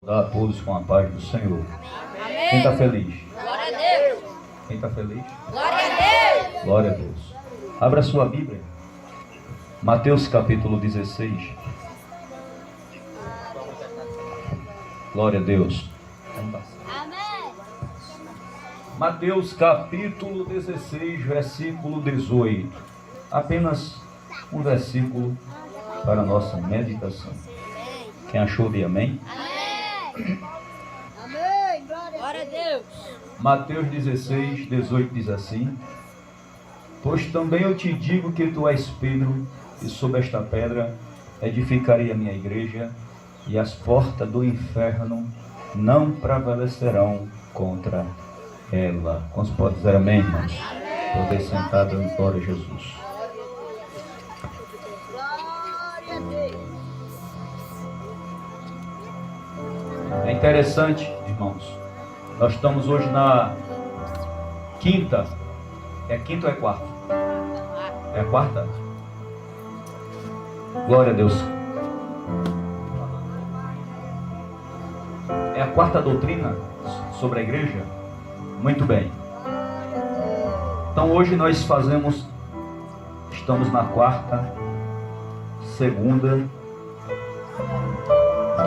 A todos com a paz do Senhor. Amém. Quem está feliz? Glória a Deus. Quem está feliz? Glória a Deus. Glória a Deus. Abra sua Bíblia. Mateus capítulo 16. Glória a Deus. Amém. Mateus capítulo 16, versículo 18. Apenas um versículo para a nossa meditação. Quem achou de amém? Amém. Amém. Glória a Deus. Mateus 16, 18 diz assim: Pois também eu te digo que tu és Pedro, e sobre esta pedra edificarei a minha igreja, e as portas do inferno não prevalecerão contra ela. Quantos podem dizer amém, irmãos? Poder sentado em glória a Jesus. Glória a Deus. É interessante, irmãos, nós estamos hoje na quinta. É quinta ou é quarta? É a quarta? Glória a Deus. É a quarta doutrina sobre a igreja? Muito bem. Então hoje nós estamos na quarta, segunda,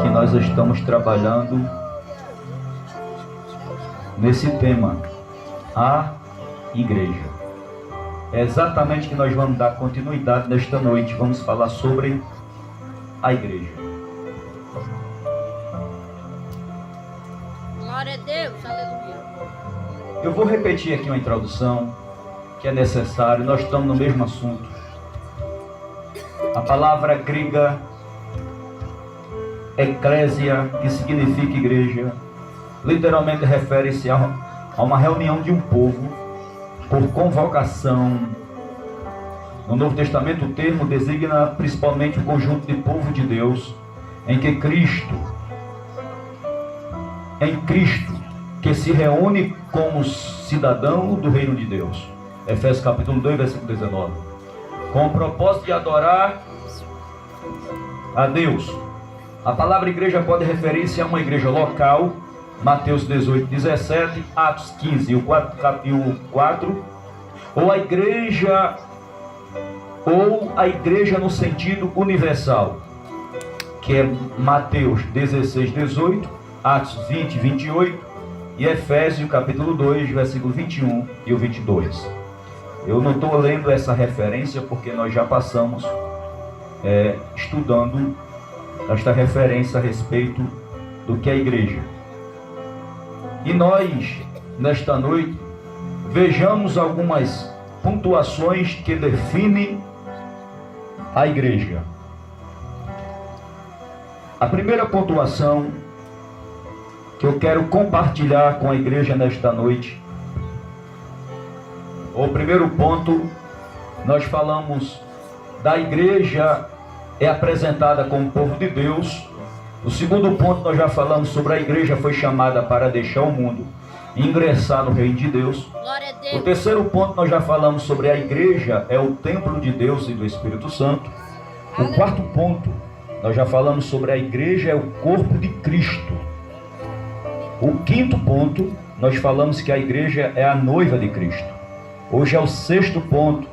que nós estamos trabalhando nesse tema, a igreja. É exatamente que nós vamos dar continuidade nesta noite. Vamos falar sobre a igreja. Glória a Deus. Aleluia. Eu vou repetir aqui uma introdução que é necessário. Nós estamos no mesmo assunto. A palavra grega eclésia, que significa igreja, literalmente refere-se a uma reunião de um povo por convocação. No Novo Testamento o termo designa principalmente o conjunto de povo de Deus em Cristo, que se reúne como cidadão do reino de Deus. Efésios capítulo 2, versículo 19. Com o propósito de adorar a Deus. A palavra igreja pode referir-se a uma igreja local, Mateus 18, 17, Atos 15 e o 4, ou a igreja no sentido universal, que é Mateus 16, 18, Atos 20, 28 e Efésios capítulo 2, versículo 21 e o 22. Eu não estou lendo essa referência porque nós já passamos estudando esta referência a respeito do que é a igreja. E nós, nesta noite, vejamos algumas pontuações que definem a igreja. A primeira pontuação que eu quero compartilhar com a igreja nesta noite, o primeiro ponto, nós falamos da igreja é apresentada como povo de Deus. O segundo ponto, nós já falamos sobre a igreja foi chamada para deixar o mundo e ingressar no reino de Deus. Glória a Deus. O terceiro ponto, nós já falamos sobre a igreja é o templo de Deus e do Espírito Santo. O quarto ponto, nós já falamos sobre a igreja é o corpo de Cristo. O quinto ponto, nós falamos que a igreja é a noiva de Cristo. Hoje é o sexto ponto,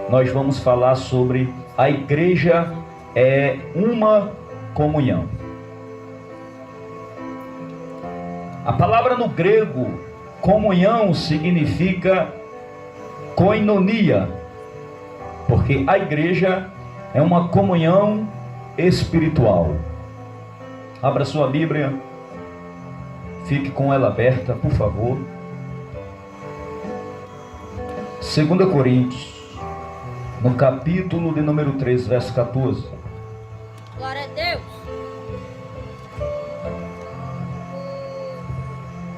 nós vamos falar sobre a igreja é uma comunhão. A palavra no grego, comunhão, significa koinonia, porque a igreja é uma comunhão espiritual. Abra sua Bíblia, fique com ela aberta, por favor. 2 Coríntios, no capítulo de número 3, verso 14. Glória a Deus.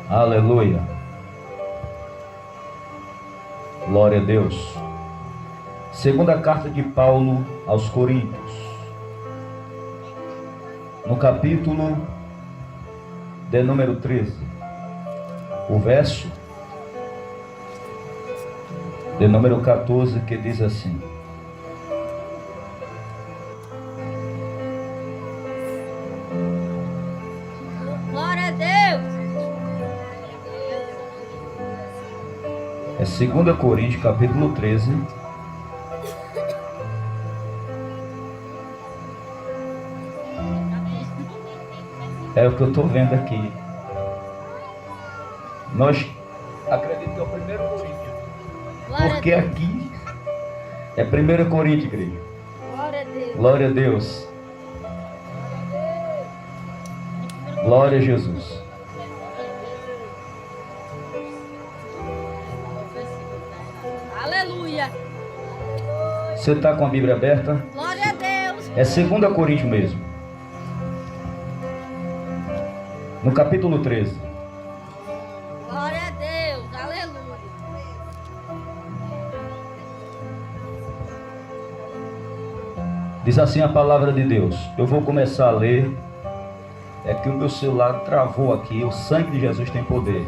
Aleluia. Glória a Deus. Segunda carta de Paulo aos Coríntios, no capítulo de número 13, o verso de número 14, que diz assim: É 2 Coríntios, capítulo 13. É o que eu estou vendo aqui. Nós acreditamos que é o 1 Coríntios. Porque aqui é 1 Coríntios, igreja. Glória a Deus. Glória a Deus. Glória a Jesus. Aleluia. Você está com a Bíblia aberta? Glória a Deus. É 2 Coríntios mesmo. No capítulo 13. Glória a Deus. Aleluia. Diz assim a palavra de Deus. Eu vou começar a ler. É que o meu celular travou aqui. O sangue de Jesus tem poder.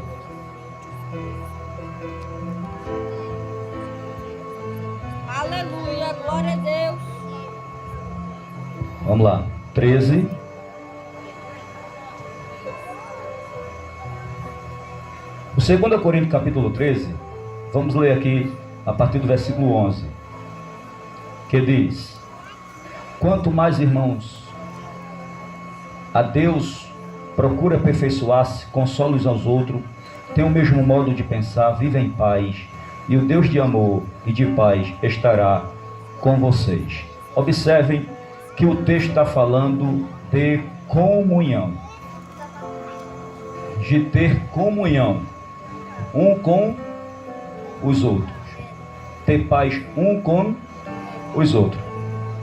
Aleluia. Glória a Deus. Vamos lá. 13. O 2 Coríntios capítulo 13. Vamos ler aqui a partir do versículo 11. Que diz: quanto mais, irmãos, a Deus procura aperfeiçoar-se, consola uns aos outros, tem o mesmo modo de pensar, vive em paz, e o Deus de amor e de paz estará com vocês. Observem que o texto está falando de comunhão, de ter comunhão um com os outros, ter paz um com os outros.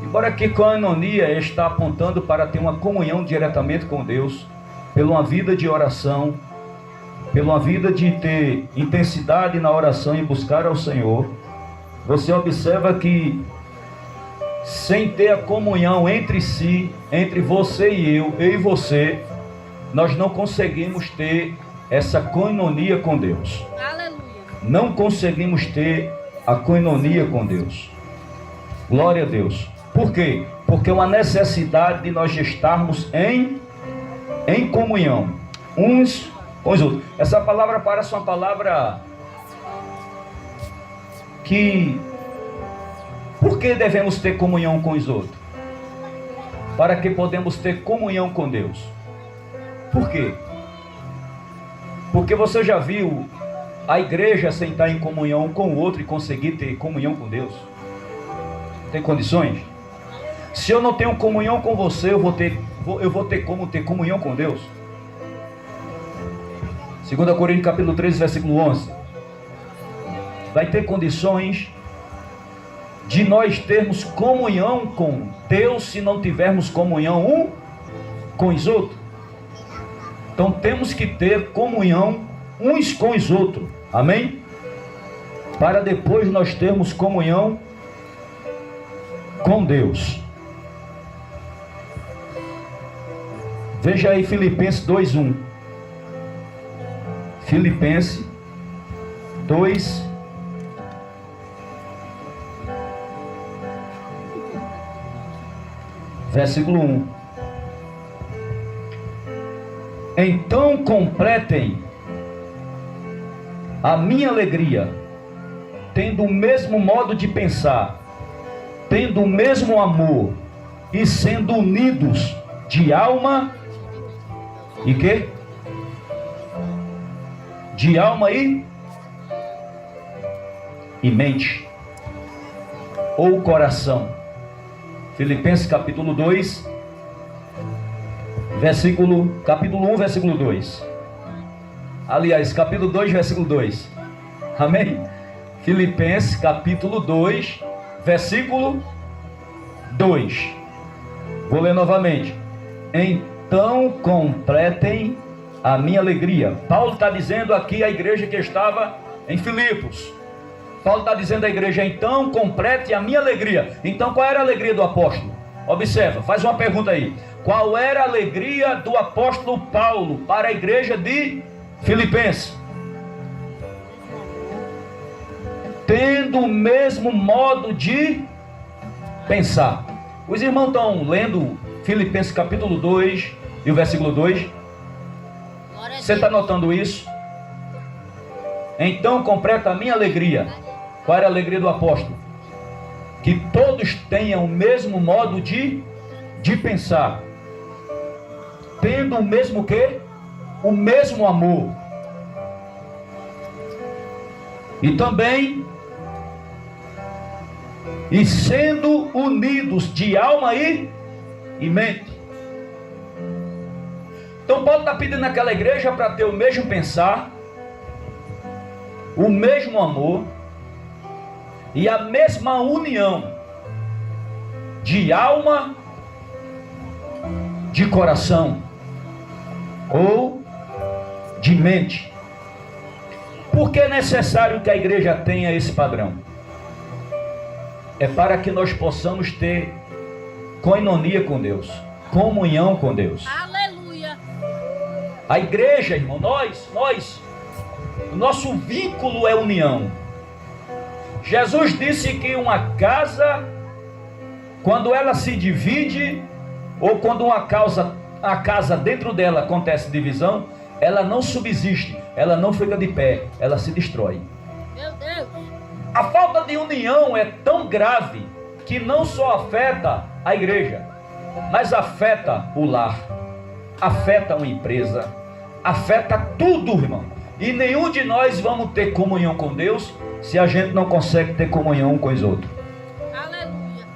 Embora que coinonia está apontando para ter uma comunhão diretamente com Deus, pela uma vida de oração, pela uma vida de ter intensidade na oração e buscar ao Senhor, você observa que sem ter a comunhão entre si, entre você e eu e você, nós não conseguimos ter essa coinonia com Deus. Aleluia. Não conseguimos ter a coinonia com Deus. Glória a Deus. Por quê? Porque é uma necessidade de nós estarmos em comunhão uns com os outros. Essa palavra parece uma palavra que... Por que devemos ter comunhão com os outros? Para que podemos ter comunhão com Deus. Por quê? Porque você já viu a igreja sem estar em comunhão com o outro e conseguir ter comunhão com Deus? Tem condições? Se eu não tenho comunhão com você, eu vou ter como ter comunhão com Deus? 2 Coríntios capítulo 13, versículo 11. Vai ter condições de nós termos comunhão com Deus se não tivermos comunhão um com os outros? Então temos que ter comunhão uns com os outros. Amém? Para depois nós termos comunhão com Deus. Veja aí Filipenses 2:1. Filipenses 2, versículo 1. Então completem a minha alegria, tendo o mesmo modo de pensar, tendo o mesmo amor e sendo unidos de alma e quê? De alma e mente ou coração. Filipenses capítulo 2, capítulo 1, versículo 2. Aliás, capítulo 2, versículo 2. Amém? Filipenses capítulo 2, versículo 2. Vou ler novamente. Então completem a minha alegria. Paulo está dizendo aqui à igreja que estava em Filipos. Paulo está dizendo à igreja, então complete a minha alegria. Então qual era a alegria do apóstolo? Observa, faz uma pergunta aí. Qual era a alegria do apóstolo Paulo para a igreja de Filipenses? Tendo o mesmo modo de pensar. Os irmãos estão lendo Filipenses capítulo 2 e o versículo 2. Você está notando isso? Então completa a minha alegria. Qual era a alegria do apóstolo? Que todos tenham o mesmo modo de pensar, tendo o mesmo quê? O mesmo amor. E também, e sendo unidos de alma e mente. Então Paulo está pedindo naquela igreja para ter o mesmo pensar, o mesmo amor e a mesma união de alma, de coração ou de mente. Por que é necessário que a igreja tenha esse padrão? É para que nós possamos ter coinonia com Deus, comunhão com Deus. Aleluia. A igreja, irmão, o nosso vínculo é união. Jesus disse que uma casa, quando ela se divide, ou quando a casa dentro dela acontece divisão, ela não subsiste, ela não fica de pé, ela se destrói. Meu Deus. A falta de união é tão grave que não só afeta a igreja, mas afeta o lar, afeta uma empresa, afeta tudo, irmão. E nenhum de nós vamos ter comunhão com Deus se a gente não consegue ter comunhão com os outros. Aleluia.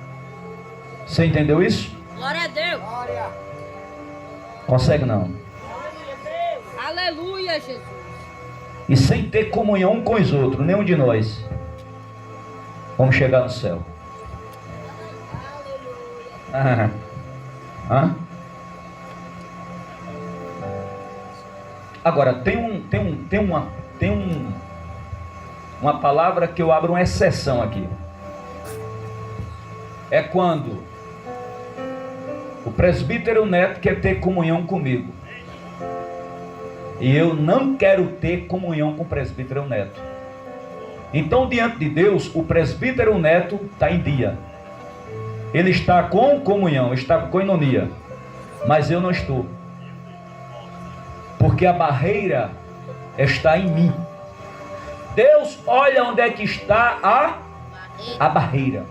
Você entendeu isso? Glória a Deus. Consegue não? Aleluia, Jesus. E sem ter comunhão com os outros, nenhum de nós vamos chegar no céu. Agora tem uma palavra que eu abro uma exceção aqui. É quando o presbítero Neto quer ter comunhão comigo e eu não quero ter comunhão com o presbítero Neto. Então, diante de Deus, o presbítero Neto está em dia. Ele está com comunhão, está com coinonia, mas eu não estou. Porque a barreira está em mim. Deus olha onde é que está a barreira.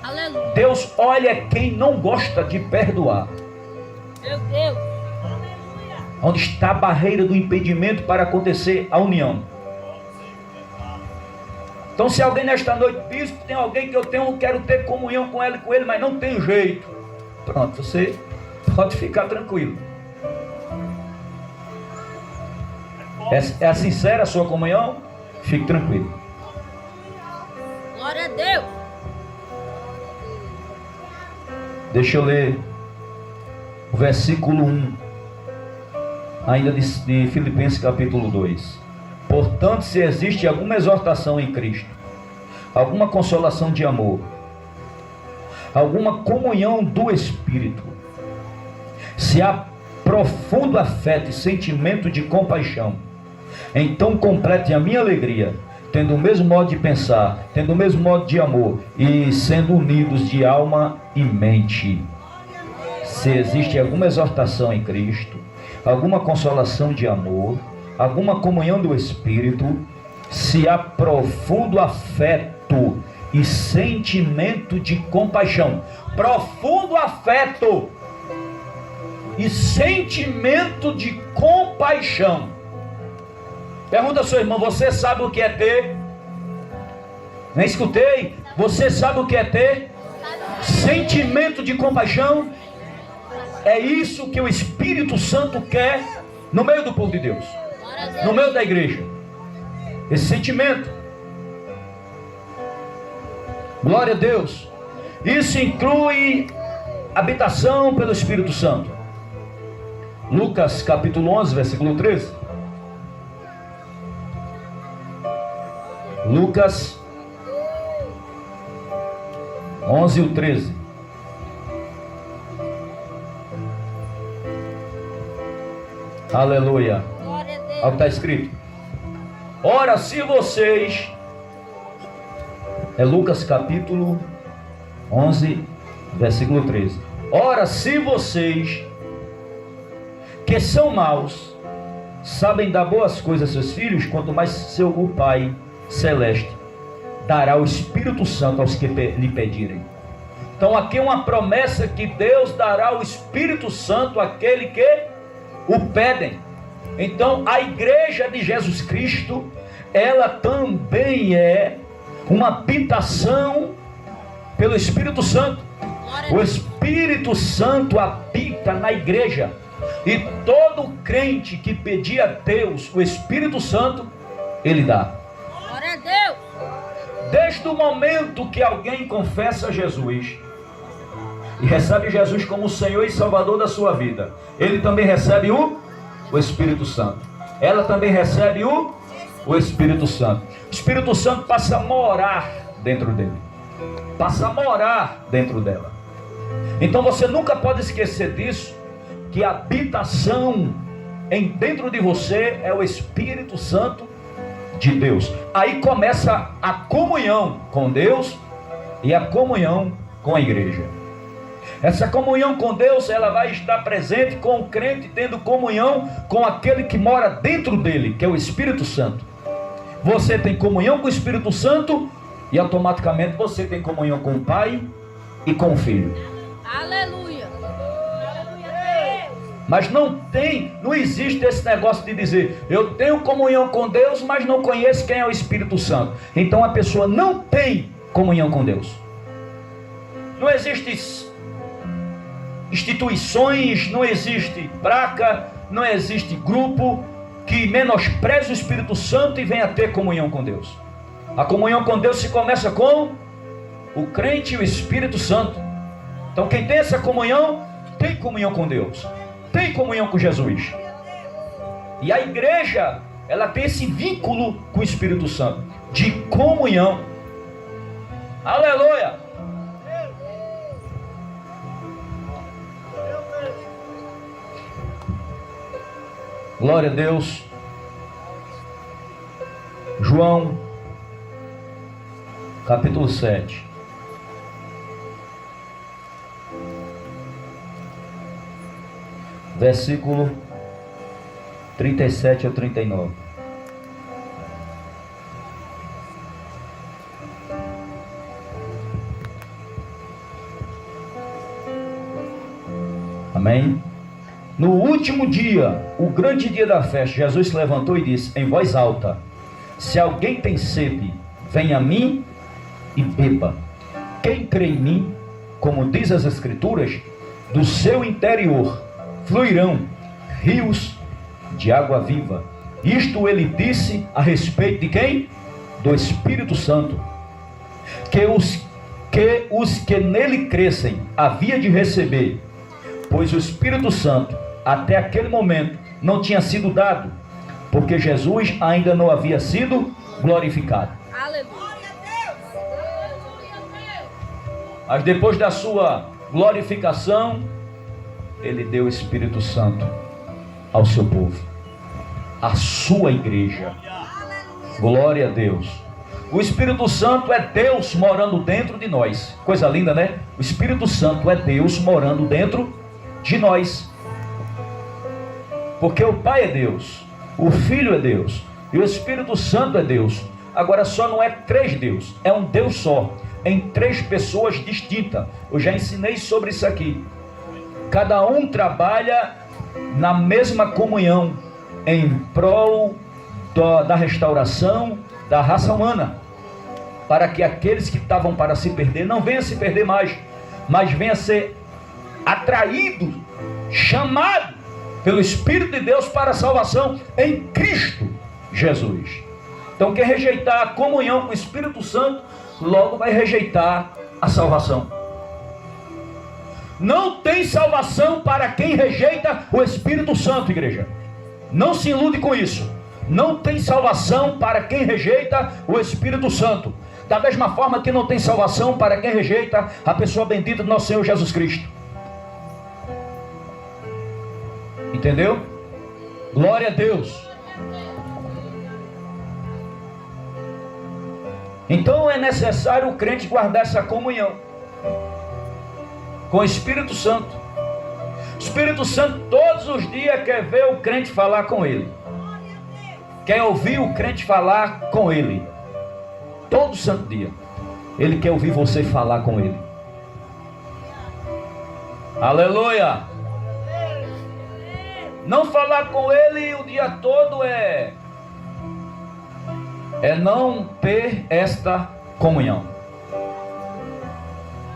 Aleluia. Deus olha quem não gosta de perdoar. Meu Deus. Onde está a barreira do impedimento para acontecer a união. Então, se alguém nesta noite, bispo, tem alguém que eu quero ter comunhão com ela e com ele, mas não tem jeito. Pronto, você pode ficar tranquilo. É sincera a sua comunhão? Fique tranquilo. Glória a Deus. Deixa eu ler o versículo 1, ainda de Filipenses capítulo 2. Portanto, se existe alguma exortação em Cristo, alguma consolação de amor, alguma comunhão do Espírito, se há profundo afeto e sentimento de compaixão, então complete a minha alegria, tendo o mesmo modo de pensar, tendo o mesmo modo de amor e sendo unidos de alma e mente. Se existe alguma exortação em Cristo, alguma consolação de amor, alguma comunhão do Espírito, se há profundo afeto e sentimento de compaixão. Profundo afeto e sentimento de compaixão. Pergunta ao seu irmão: você sabe o que é ter? Nem escutei. Você sabe o que é ter? Sentimento de compaixão. É isso que o Espírito Santo quer no meio do povo de Deus, no meio da igreja. Esse sentimento. Glória a Deus. Isso inclui habitação pelo Espírito Santo. Lucas capítulo 11, versículo 13. Lucas 11 e o 13. Aleluia. Glória a Deus. Olha o que está escrito. Ora, se vocês... É Lucas capítulo 11, versículo 13. Ora, se vocês, que são maus, sabem dar boas coisas a seus filhos, quanto mais o Pai Celeste dará o Espírito Santo aos que lhe pedirem. Então aqui é uma promessa que Deus dará o Espírito Santo àquele que o pedem. Então a igreja de Jesus Cristo, ela também é uma habitação pelo Espírito Santo. O Espírito Santo habita na igreja. E todo crente que pedir a Deus o Espírito Santo, Ele dá. Glória a Deus. Desde o momento que alguém confessa Jesus e recebe Jesus como o Senhor e Salvador da sua vida, ele também recebe o Espírito Santo. Ela também recebe o Espírito Santo. O Espírito Santo passa a morar dentro dele, passa a morar dentro dela. Então você nunca pode esquecer disso, que a habitação dentro de você é o Espírito Santo de Deus. Aí começa a comunhão com Deus e a comunhão com a igreja. Essa comunhão com Deus, ela vai estar presente com o crente, tendo comunhão com aquele que mora dentro dele, que é o Espírito Santo. Você tem comunhão com o Espírito Santo e automaticamente você tem comunhão com o Pai e com o Filho. Aleluia. Mas não existe esse negócio de dizer, eu tenho comunhão com Deus, mas não conheço quem é o Espírito Santo. Então a pessoa não tem comunhão com Deus. Não existe instituições, não existe placa, não existe grupo que menospreze o Espírito Santo e venha ter comunhão com Deus. A comunhão com Deus se começa com o crente e o Espírito Santo. Então quem tem essa comunhão, tem comunhão com Deus, tem comunhão com Jesus. E a igreja, ela tem esse vínculo com o Espírito Santo, de comunhão. Aleluia! Glória a Deus. João, capítulo 7. Versículo 37 ao 39. Amém? No último dia, o grande dia da festa, Jesus se levantou e disse em voz alta: se alguém tem sede, venha a mim e beba. Quem crê em mim, como diz as Escrituras, do seu interior fluirão rios de água viva. Isto ele disse a respeito de quem? Do Espírito Santo, que os que nele crescem havia de receber, pois o Espírito Santo até aquele momento não tinha sido dado, porque Jesus ainda não havia sido glorificado. Aleluia. Mas depois da sua glorificação, ele deu o Espírito Santo ao seu povo, à sua igreja. Glória a Deus. O Espírito Santo é Deus morando dentro de nós. Coisa linda, né? O Espírito Santo é Deus morando dentro de nós. Porque o Pai é Deus, o Filho é Deus e o Espírito Santo é Deus. Agora só não é três Deus, é um Deus só, em três pessoas distintas. Eu já ensinei sobre isso aqui. Cada um trabalha na mesma comunhão em prol da restauração da raça humana, para que aqueles que estavam para se perder não venham se perder mais, mas venham ser atraídos, chamados pelo Espírito de Deus para a salvação em Cristo Jesus. Então quem rejeitar a comunhão com o Espírito Santo, logo vai rejeitar a salvação. Não tem salvação para quem rejeita o Espírito Santo, igreja. Não se ilude com isso. Não tem salvação para quem rejeita o Espírito Santo. Da mesma forma que não tem salvação para quem rejeita a pessoa bendita do nosso Senhor Jesus Cristo. Entendeu? Glória a Deus. Então é necessário o crente guardar essa comunhão com o Espírito Santo. O Espírito Santo todos os dias quer ver o crente falar com ele. quer ouvir o crente falar com ele. Todo santo dia. Ele quer ouvir você falar com ele. Aleluia! Não falar com ele o dia todo é não ter esta comunhão.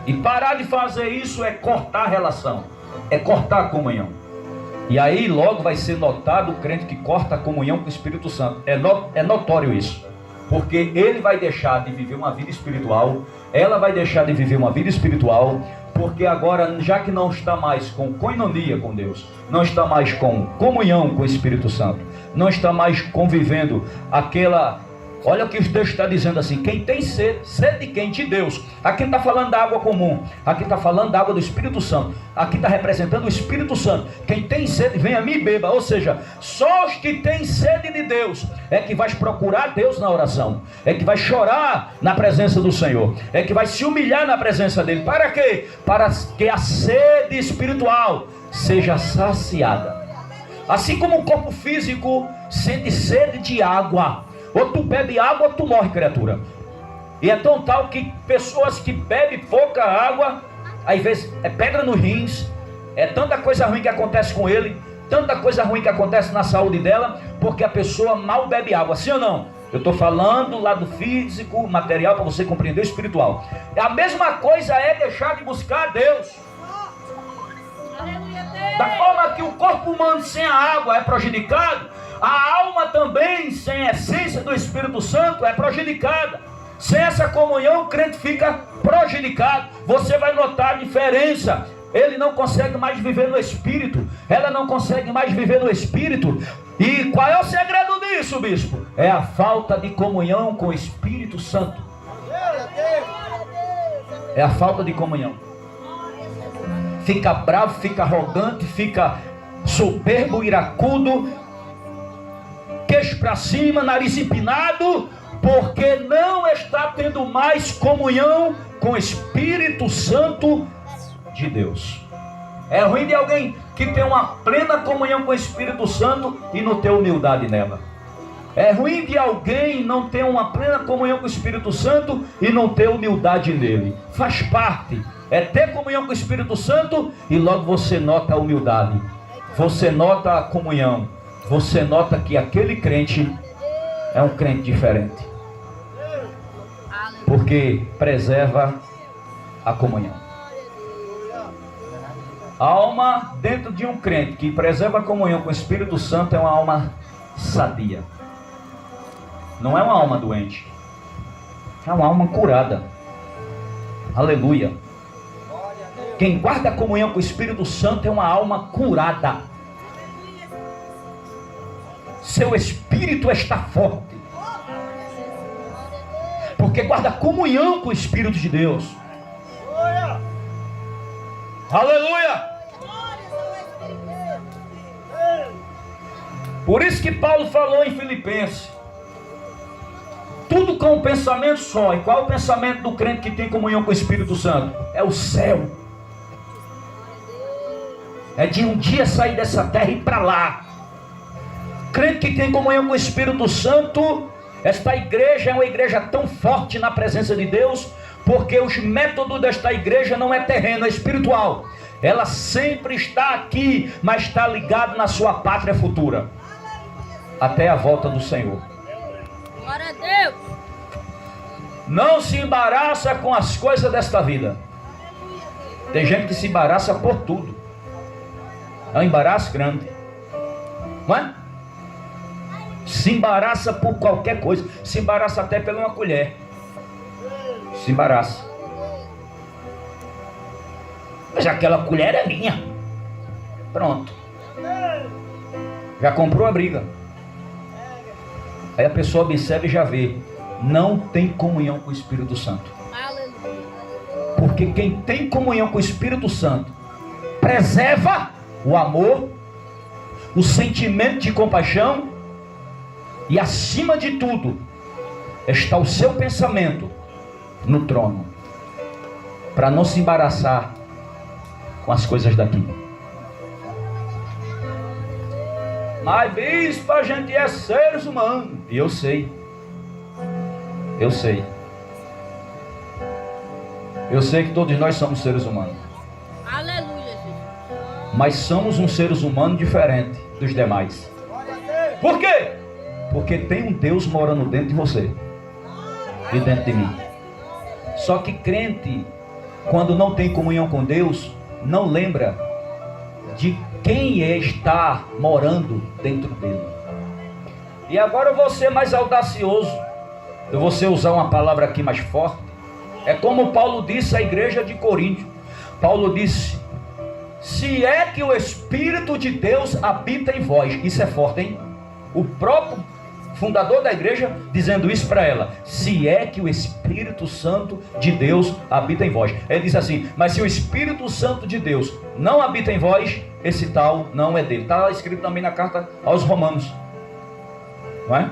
E parar de fazer isso é cortar a relação, é cortar a comunhão. E aí logo vai ser notado o crente que corta a comunhão com o Espírito Santo. É notório isso. Porque ele vai deixar de viver uma vida espiritual, ela vai deixar de viver uma vida espiritual, porque agora, já que não está mais com koinonia com Deus, não está mais com comunhão com o Espírito Santo, não está mais convivendo aquela... Olha o que o texto está dizendo assim: quem tem sede, sede de quem? De Deus. Aqui está falando da água comum, aqui está falando da água do Espírito Santo, aqui está representando o Espírito Santo. Quem tem sede, vem a mim e beba. Ou seja, só os que têm sede de Deus é que vai procurar Deus na oração, é que vai chorar na presença do Senhor, é que vai se humilhar na presença dele. Para quê? Para que a sede espiritual seja saciada. Assim como o corpo físico sente sede de água, ou tu bebe água ou tu morre, criatura. E é tão tal que pessoas que bebem pouca água, às vezes é pedra nos rins, é tanta coisa ruim que acontece com ele, tanta coisa ruim que acontece na saúde dela, porque a pessoa mal bebe água, sim ou não? Eu estou falando do lado físico, material, para você compreender o espiritual. A mesma coisa é deixar de buscar a Deus. Da forma que o corpo humano sem a água é prejudicado, a alma também, sem a essência do Espírito Santo, é prejudicada. Sem essa comunhão, o crente fica prejudicado. Você vai notar a diferença. Ele não consegue mais viver no Espírito, ela não consegue mais viver no Espírito. E qual é o segredo disso, bispo? É a falta de comunhão com o Espírito Santo. É a falta de comunhão. Fica bravo, fica arrogante, fica soberbo, iracudo, queixo para cima, nariz empinado, porque não está tendo mais comunhão com o Espírito Santo de Deus. É ruim de alguém que tem uma plena comunhão com o Espírito Santo e não ter humildade nela. É ruim de alguém não ter uma plena comunhão com o Espírito Santo e não ter humildade nele. Faz parte. É ter comunhão com o Espírito Santo e logo você nota a humildade. Você nota a comunhão. Você nota que aquele crente é um crente diferente. Porque preserva a comunhão. A alma dentro de um crente que preserva a comunhão com o Espírito Santo é uma alma sadia. Não é uma alma doente. É uma alma curada. Aleluia. Quem guarda a comunhão com o Espírito Santo é uma alma curada. Seu espírito está forte, porque guarda comunhão com o Espírito de Deus. Aleluia! Por isso que Paulo falou em Filipenses: tudo com um pensamento só. E qual é o pensamento do crente que tem comunhão com o Espírito Santo? É o céu. É de um dia sair dessa terra e ir para lá. Crente que tem comunhão com o Espírito Santo, esta igreja é uma igreja tão forte na presença de Deus, porque os métodos desta igreja não é terreno, é espiritual. Ela sempre está aqui, mas está ligada na sua pátria futura, até a volta do Senhor. Glória a Deus. Não se embaraça com as coisas desta vida. Tem gente que se embaraça por tudo. É um embaraço grande, não é? Se embaraça por qualquer coisa. Se embaraça até por uma colher. Se embaraça. Mas aquela colher é minha. Pronto. Já comprou a briga. Aí a pessoa observa e já vê. Não tem comunhão com o Espírito Santo. Porque quem tem comunhão com o Espírito Santo preserva o amor, o sentimento de compaixão. E acima de tudo, está o seu pensamento no trono, para não se embaraçar com as coisas daqui. Mas bispo, a gente é seres humanos. E eu sei. Eu sei. Eu sei que todos nós somos seres humanos. Aleluia, Jesus. Mas somos uns seres humanos diferentes dos demais. Por quê? Porque tem um Deus morando dentro de você e dentro de mim. Só que crente, quando não tem comunhão com Deus, não lembra de quem está morando dentro dele. E agora eu vou ser mais audacioso. Eu vou usar uma palavra aqui mais forte. É como Paulo disse à igreja de Corinto. Paulo disse: se é que o Espírito de Deus habita em vós. Isso é forte, hein? O próprio fundador da igreja dizendo isso para ela: se é que o Espírito Santo de Deus habita em vós. Ele diz assim: mas se o Espírito Santo de Deus não habita em vós, esse tal não é dele. Está escrito também na carta aos Romanos, não é?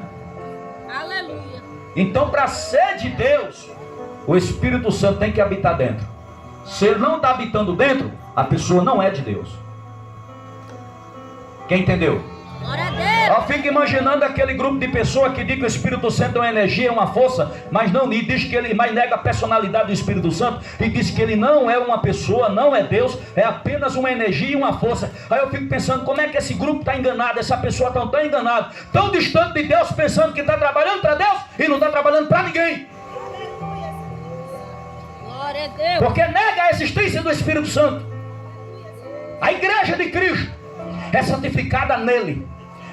Aleluia. Então, para ser de Deus, o Espírito Santo tem que habitar dentro. Se ele não está habitando dentro, a pessoa não é de Deus. Quem entendeu? Glória a Deus. Eu fico imaginando aquele grupo de pessoas que diz que o Espírito Santo é uma energia, é uma força, mas não diz que ele mais nega a personalidade do Espírito Santo e diz que ele não é uma pessoa, não é Deus, é apenas uma energia e uma força. Aí eu fico pensando, como é que esse grupo está enganado, essa pessoa está tão enganada, tão distante de Deus, pensando que está trabalhando para Deus e não está trabalhando para ninguém. Glória a Deus. Porque nega a existência do Espírito Santo. A igreja de Cristo é santificada nele,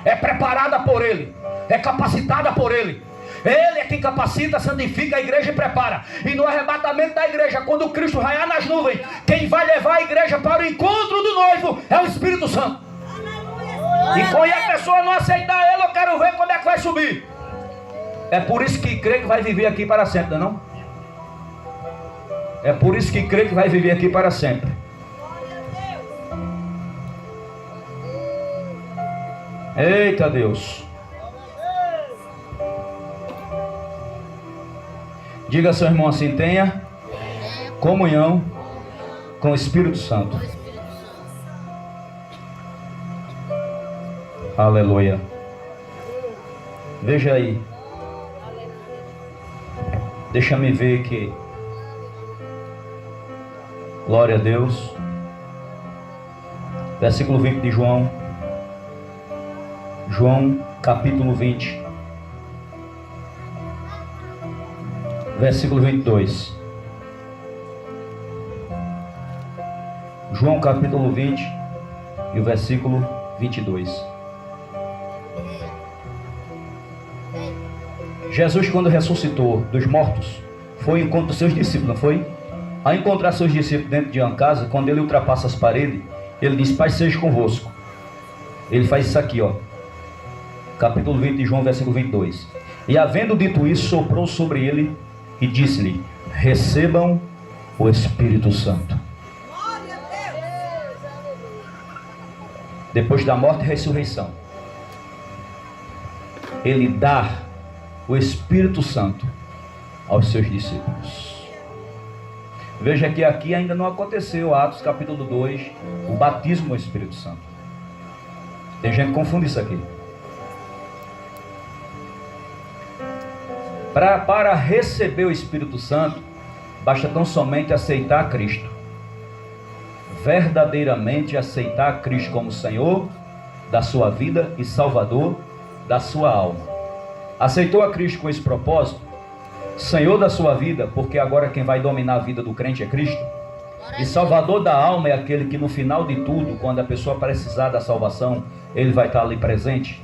é preparada por ele, é capacitada por ele. Ele é quem capacita, santifica a igreja e prepara. E no arrebatamento da igreja, quando Cristo raiar nas nuvens, quem vai levar a igreja para o encontro do noivo é o Espírito Santo. E quando a pessoa não aceitar ele, eu quero ver como é que vai subir. É por isso que crê que vai viver aqui para sempre, não é? É por isso que crê que vai viver aqui para sempre. Eita Deus. Diga ao seu irmão assim: tenha comunhão com o Espírito Santo. Aleluia. Veja aí. Deixa-me ver que. Glória a Deus. Versículo 20 de João. João capítulo 20. Versículo 22. João capítulo 20 e o versículo 22. Jesus, quando ressuscitou dos mortos, foi ao encontro dos seus discípulos, não foi? Ao encontrar seus discípulos dentro de uma casa, quando ele ultrapassa as paredes, ele diz: Pai seja convosco. Ele faz isso aqui, ó. Capítulo 20 de João, versículo 22. E havendo dito isso, soprou sobre ele e disse-lhe: recebam o Espírito Santo. Depois da morte e ressurreição, ele dá o Espírito Santo aos seus discípulos. Veja que aqui ainda não aconteceu, Atos capítulo 2, o batismo no Espírito Santo. Tem gente que confunde isso aqui. Para receber o Espírito Santo, basta tão somente aceitar Cristo. Verdadeiramente aceitar Cristo como Senhor da sua vida e Salvador da sua alma. Aceitou a Cristo com esse propósito? Senhor da sua vida, porque agora quem vai dominar a vida do crente é Cristo. E Salvador da alma é aquele que no final de tudo, quando a pessoa precisar da salvação, ele vai estar ali presente.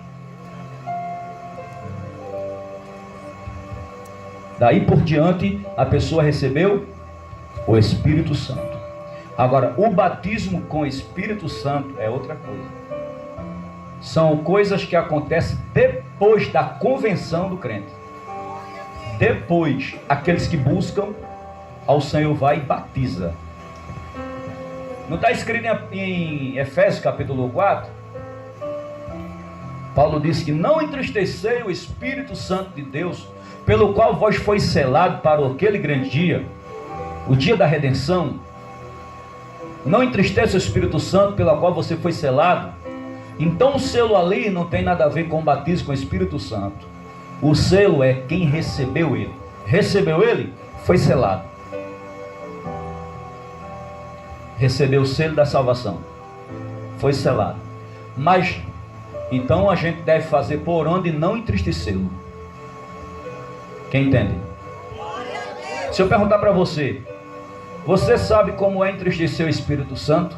Daí por diante, a pessoa recebeu o Espírito Santo. Agora, o batismo com o Espírito Santo é outra coisa. São coisas que acontecem depois da convenção do crente. Depois, aqueles que buscam ao Senhor vai e batiza. Não está escrito em Efésios capítulo 4? Paulo disse que não entristecei o Espírito Santo de Deus, pelo qual vós foi selado para aquele grande dia, o dia da redenção. Não entristeça o Espírito Santo, pelo qual você foi selado, Então o selo ali não tem nada a ver com o batismo com o Espírito Santo. O selo é quem recebeu ele. Recebeu ele, foi selado. Recebeu o selo da salvação, foi selado. Mas então a gente deve fazer por onde não entristecê-lo. Quem entende? Se eu perguntar para você, você sabe como é entristecer o Espírito Santo?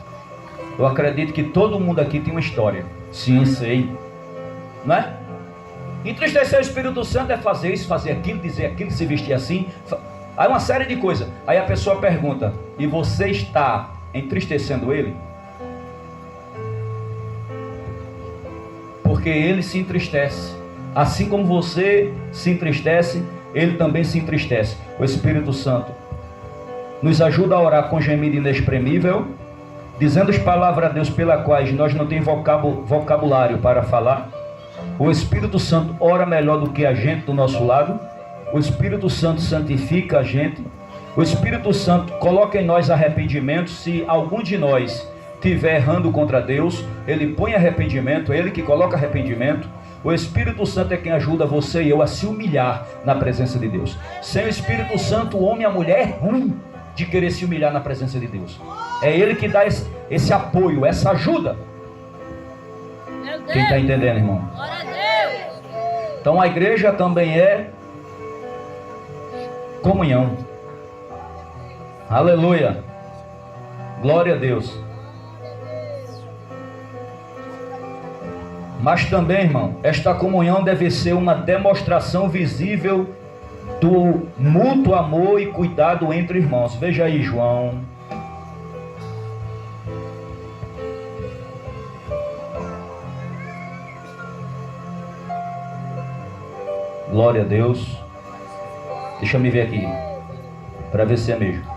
Eu acredito que todo mundo aqui tem uma história. Sim, sei. Não é? Entristecer o Espírito Santo é fazer isso, fazer aquilo, dizer aquilo, se vestir assim. Aí uma série de coisas. Aí a pessoa pergunta: e você está entristecendo ele? Porque ele se entristece. Assim como você se entristece, ele também se entristece. O Espírito Santo nos ajuda a orar com gemido inexprimível, dizendo as palavras a Deus pelas quais nós não temos vocabulário para falar. O Espírito Santo ora melhor do que a gente do nosso lado. O Espírito Santo santifica a gente. O Espírito Santo coloca em nós arrependimento. Se algum de nós estiver errando contra Deus, ele põe arrependimento, ele que coloca arrependimento. O Espírito Santo é quem ajuda você e eu a se humilhar na presença de Deus. Sem o Espírito Santo, o homem e a mulher é ruim de querer se humilhar na presença de Deus. É ele que dá esse apoio, essa ajuda. Quem está entendendo, irmão? Glória a Deus. Então a igreja também é comunhão. Aleluia. Glória a Deus. Mas também, irmão, esta comunhão deve ser uma demonstração visível do mútuo amor e cuidado entre irmãos. Veja aí, João. Glória a Deus. Deixa eu me ver aqui, para ver se é mesmo.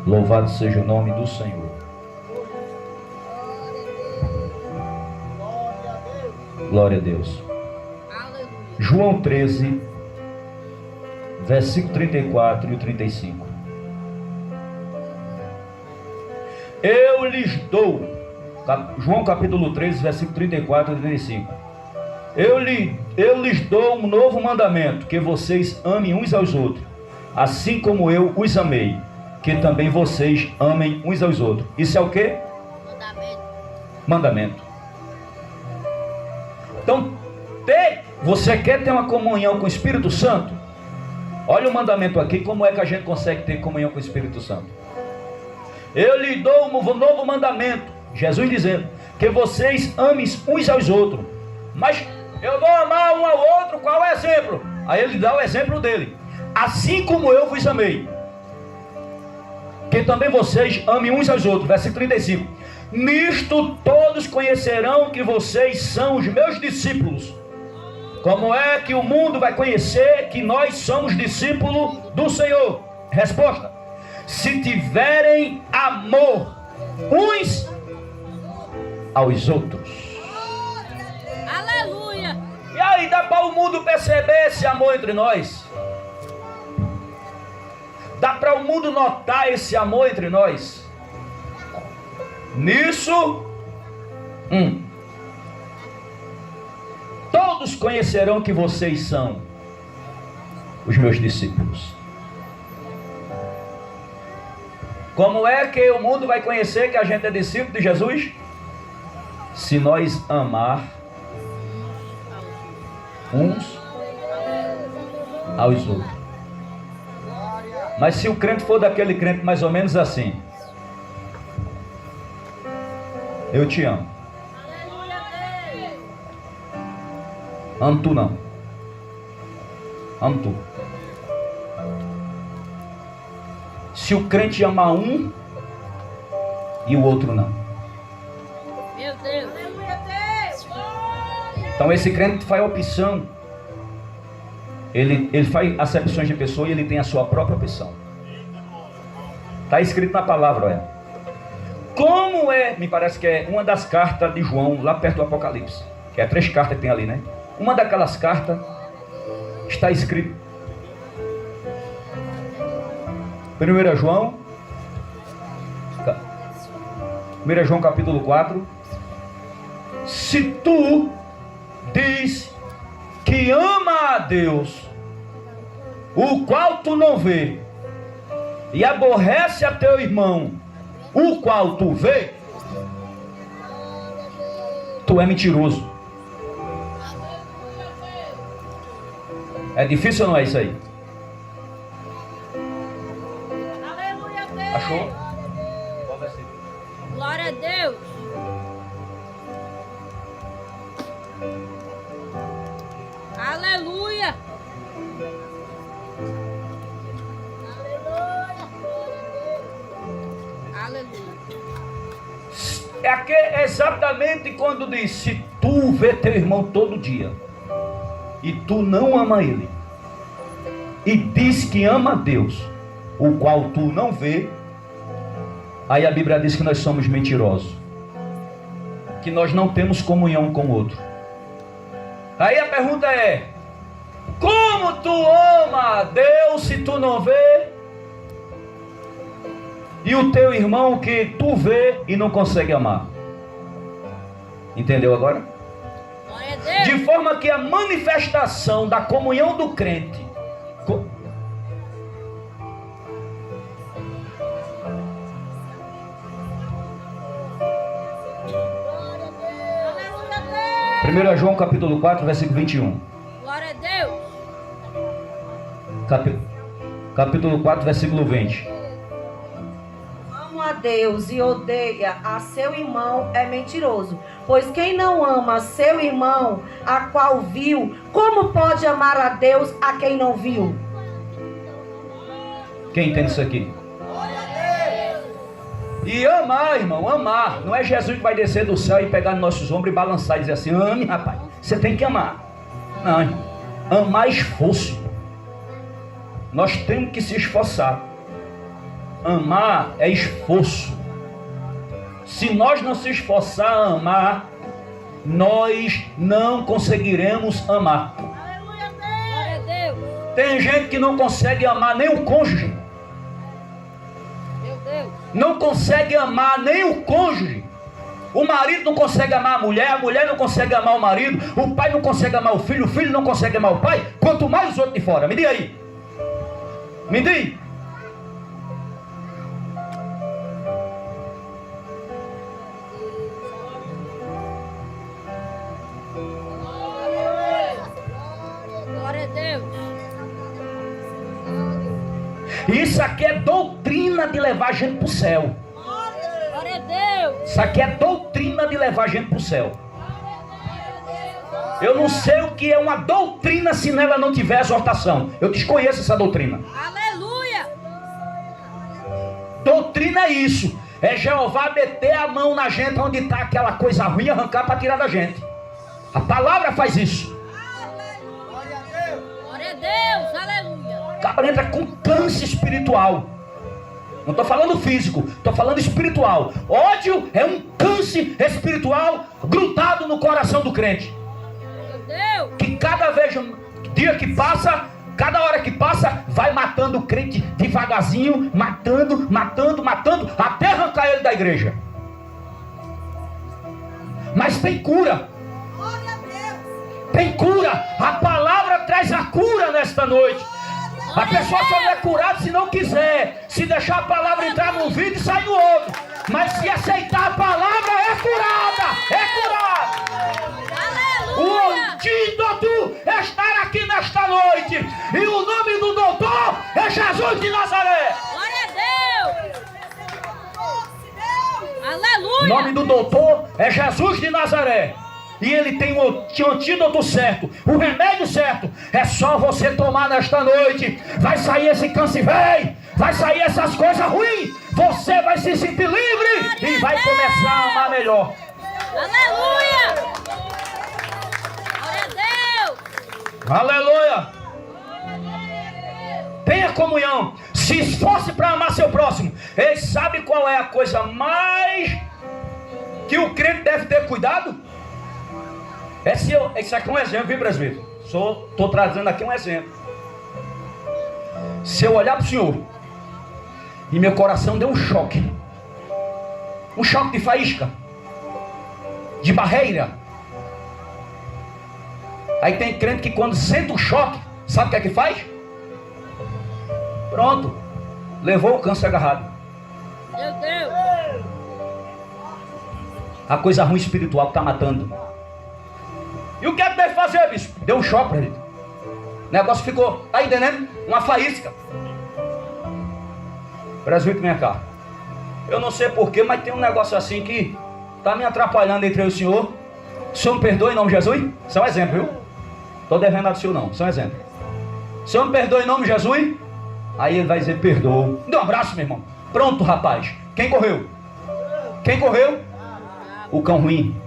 Louvado seja o nome do Senhor. Glória a Deus. João 13, versículo 34 e 35. Eu lhes dou, João capítulo 13, versículo 34 e 35. Eu lhes dou um novo mandamento, que vocês amem uns aos outros, assim como eu os amei, que também vocês amem uns aos outros. Isso é o quê? Mandamento. Então, você quer ter uma comunhão com o Espírito Santo? Olha o mandamento aqui, como é que a gente consegue ter comunhão com o Espírito Santo. Eu lhe dou um novo mandamento, Jesus dizendo, que vocês amem uns aos outros. Mas eu vou amar um ao outro, qual é o exemplo? Aí ele dá o exemplo dele. Assim como eu vos amei, que também vocês amem uns aos outros. Versículo 35. Nisto todos conhecerão que vocês são os meus discípulos. Como é que o mundo vai conhecer que nós somos discípulos do Senhor? Resposta: se tiverem amor uns aos outros. Aleluia. E aí dá para o mundo perceber esse amor entre nós? Dá para o mundo notar esse amor entre nós? Nisso, todos conhecerão que vocês são os meus discípulos. Como é que o mundo vai conhecer que a gente é discípulo de Jesus? Se nós amar uns aos outros. Mas se o crente for daquele crente mais ou menos assim: eu te amo, amo tu não, amo tu. Se o crente amar um e o outro não, Meu Deus. então esse crente faz opção. Ele faz acepções de pessoa e ele tem a sua própria opção. Está escrito na palavra, olha. Como é, me parece que é uma das cartas de João, lá perto do Apocalipse, que é 3 cartas que tem ali, né? Uma daquelas cartas está escrito: 1 João. 1 João capítulo 4. Se tu diz que ama a Deus, o qual tu não vê, e aborrece a teu irmão, o qual tu vê, tu é mentiroso. É difícil ou não é isso aí? Aleluia, Deus. Achou? Glória a Deus. Aleluia. Aleluia. É aqui exatamente quando diz: se tu vê teu irmão todo dia e tu não ama ele, e diz que ama a Deus, o qual tu não vê, aí a Bíblia diz que nós somos mentirosos, que nós não temos comunhão com o outro. Aí a pergunta é: como tu ama a Deus se tu não vê, e o teu irmão que tu vê e não consegue amar? Entendeu agora? Glória a Deus. De forma que a manifestação da comunhão do crente Aleluia, Deus. 1 João capítulo 4, versículo 21. Glória a Deus. Capítulo 4, versículo 20. Ama a Deus e odeia a seu irmão é mentiroso. Pois quem não ama seu irmão, a qual viu, como pode amar a Deus a quem não viu? Quem entende isso aqui? E amar, irmão, amar. Não é Jesus que vai descer do céu e pegar nos nossos ombros e balançar e dizer assim: ame, rapaz. Você tem que amar. Não, irmão. Amar é esforço. Nós temos que se esforçar. Amar é esforço. Se nós não se esforçar a amar, nós não conseguiremos amar. Aleluia, Deus. Glória a Deus. Tem gente que não consegue amar nem o cônjuge. Meu Deus. Não consegue amar nem o cônjuge. O marido não consegue amar a mulher não consegue amar o marido, o pai não consegue amar o filho não consegue amar o pai, quanto mais os outros de fora. Me diga aí. Me diga. Glória a Deus. Isso aqui é doutrina de levar a gente para o céu. Glória a Deus. Isso aqui é doutrina de levar a gente para o céu. Eu não sei o que é uma doutrina se nela não tiver exortação. Eu desconheço essa doutrina. Aleluia. Doutrina é isso. É Jeová meter a mão na gente onde está aquela coisa ruim e arrancar para tirar da gente. A palavra faz isso. Glória a Deus. Aleluia. O cara entra com câncer espiritual. Não estou falando físico, estou falando espiritual. Ódio é um câncer espiritual grudado no coração do crente. Meu Deus. Que cada vez, dia que passa, cada hora que passa, vai matando o crente devagarzinho, matando, até arrancar ele da igreja. Mas tem cura. Tem cura. A palavra traz a cura nesta noite. A pessoa só não é curada se não quiser. Se deixar a palavra entrar no ouvido e sair no outro. Mas se aceitar a palavra, é curada. É curada. O Aleluia. antídoto é estar aqui nesta noite. E o nome do doutor é Jesus de Nazaré. Glória a Deus. O Aleluia. nome do doutor é Jesus de Nazaré. E ele tem o antídoto certo, o remédio certo. É só você tomar nesta noite. Vai sair esse câncer velho, vai sair essas coisas ruins. Você vai se sentir livre e vai começar a amar melhor. Aleluia. Glória a Deus. Aleluia. Tenha comunhão. Se esforce para amar seu próximo. Ele sabe qual é a coisa mais que o crente deve ter cuidado? Esse aqui é um exemplo, viu, presbítero? Estou trazendo aqui um exemplo. Se eu olhar para o senhor E meu coração deu um choque. Um choque de faísca. De barreira. Aí tem crente que quando sente o choque, sabe o que é que faz? Pronto. Levou o câncer agarrado. Meu Deus. A coisa ruim espiritual que está matando. E o que é que deve fazer, bicho? Deu um choque para ele. O negócio ficou, tá entendendo? Uma faísca. Presbítero, vem cá. Eu não sei porquê, mas tem um negócio assim que tá me atrapalhando entre eu e o senhor. O senhor me perdoe em nome de Jesus? Isso é um exemplo, viu? Tô devendo nada do senhor não, isso é um exemplo. O senhor me perdoe em nome de Jesus? Aí ele vai dizer, perdoa. Dê um abraço, meu irmão. Pronto, rapaz. Quem correu? Quem correu? O cão ruim.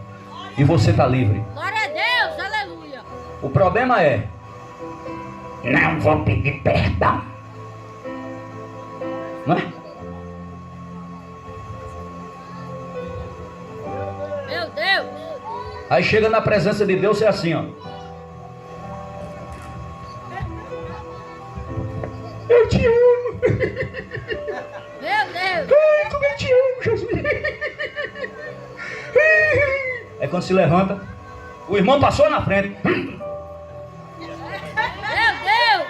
E você tá livre. Glória a Deus, aleluia. O problema é, não vou pedir perdão. Não é? Meu Deus. Aí chega na presença de Deus, é assim, ó. Eu te amo. Meu Deus. Ai, como eu te amo, Jesus. É quando se levanta, o irmão passou na frente. Meu Deus.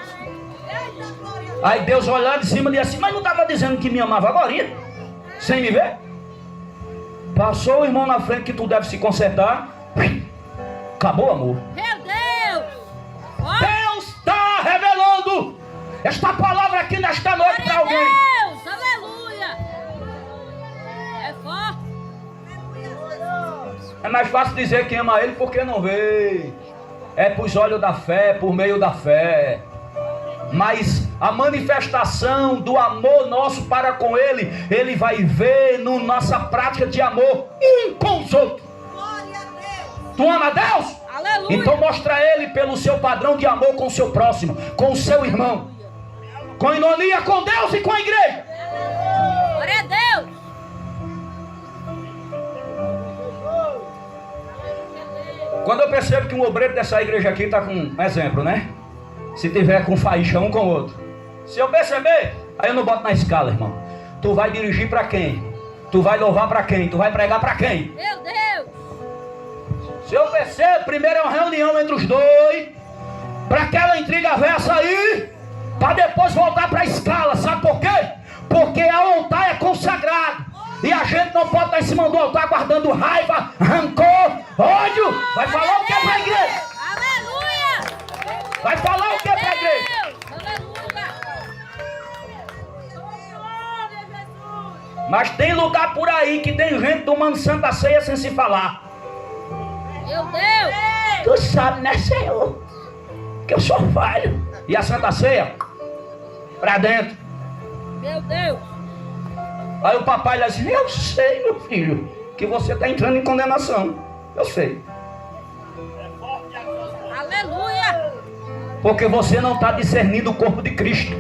Aí Deus olhava de cima e disse assim, mas não estava dizendo que me amava agora? Sem me ver? Passou o irmão na frente que tu deve se consertar. Acabou o amor. Meu Deus. Ó, Deus está revelando esta palavra aqui nesta noite para alguém. Deus, aleluia. É forte. É mais fácil dizer que ama ele porque não vê. É por olhos da fé, por meio da fé. Mas a manifestação do amor nosso para com ele, ele vai ver na nossa prática de amor um com os outros. Tu ama Deus? Aleluia. Então mostra ele pelo seu padrão de amor com o seu próximo, com o seu irmão, com ironia com Deus e com a igreja. Glória a Deus. Quando eu percebo que um obreiro dessa igreja aqui está com um exemplo, né? Se tiver com faísca um com o outro, se eu perceber, aí eu não boto na escala, irmão. Tu vai dirigir para quem? Tu vai louvar para quem? Tu vai pregar para quem? Meu Deus. Se eu percebo, primeiro é uma reunião entre os dois, para aquela intriga velha sair, para depois voltar para a escala. Sabe por quê? Porque o altar é consagrado. E a gente não pode estar em cima do altar guardando raiva, rancor, ódio. Vai falar o que é para a igreja? Aleluia. Vai falar o que é para a igreja? Mas tem lugar por aí que tem gente tomando Santa Ceia sem se falar. Meu Deus. Tu sabe, né, Senhor, que eu sou falho. E a Santa Ceia? Pra dentro. Meu Deus. Aí o papai diz assim, eu sei, meu filho, que você está entrando em condenação. Eu sei. Aleluia. Porque você não está discernindo o corpo de Cristo.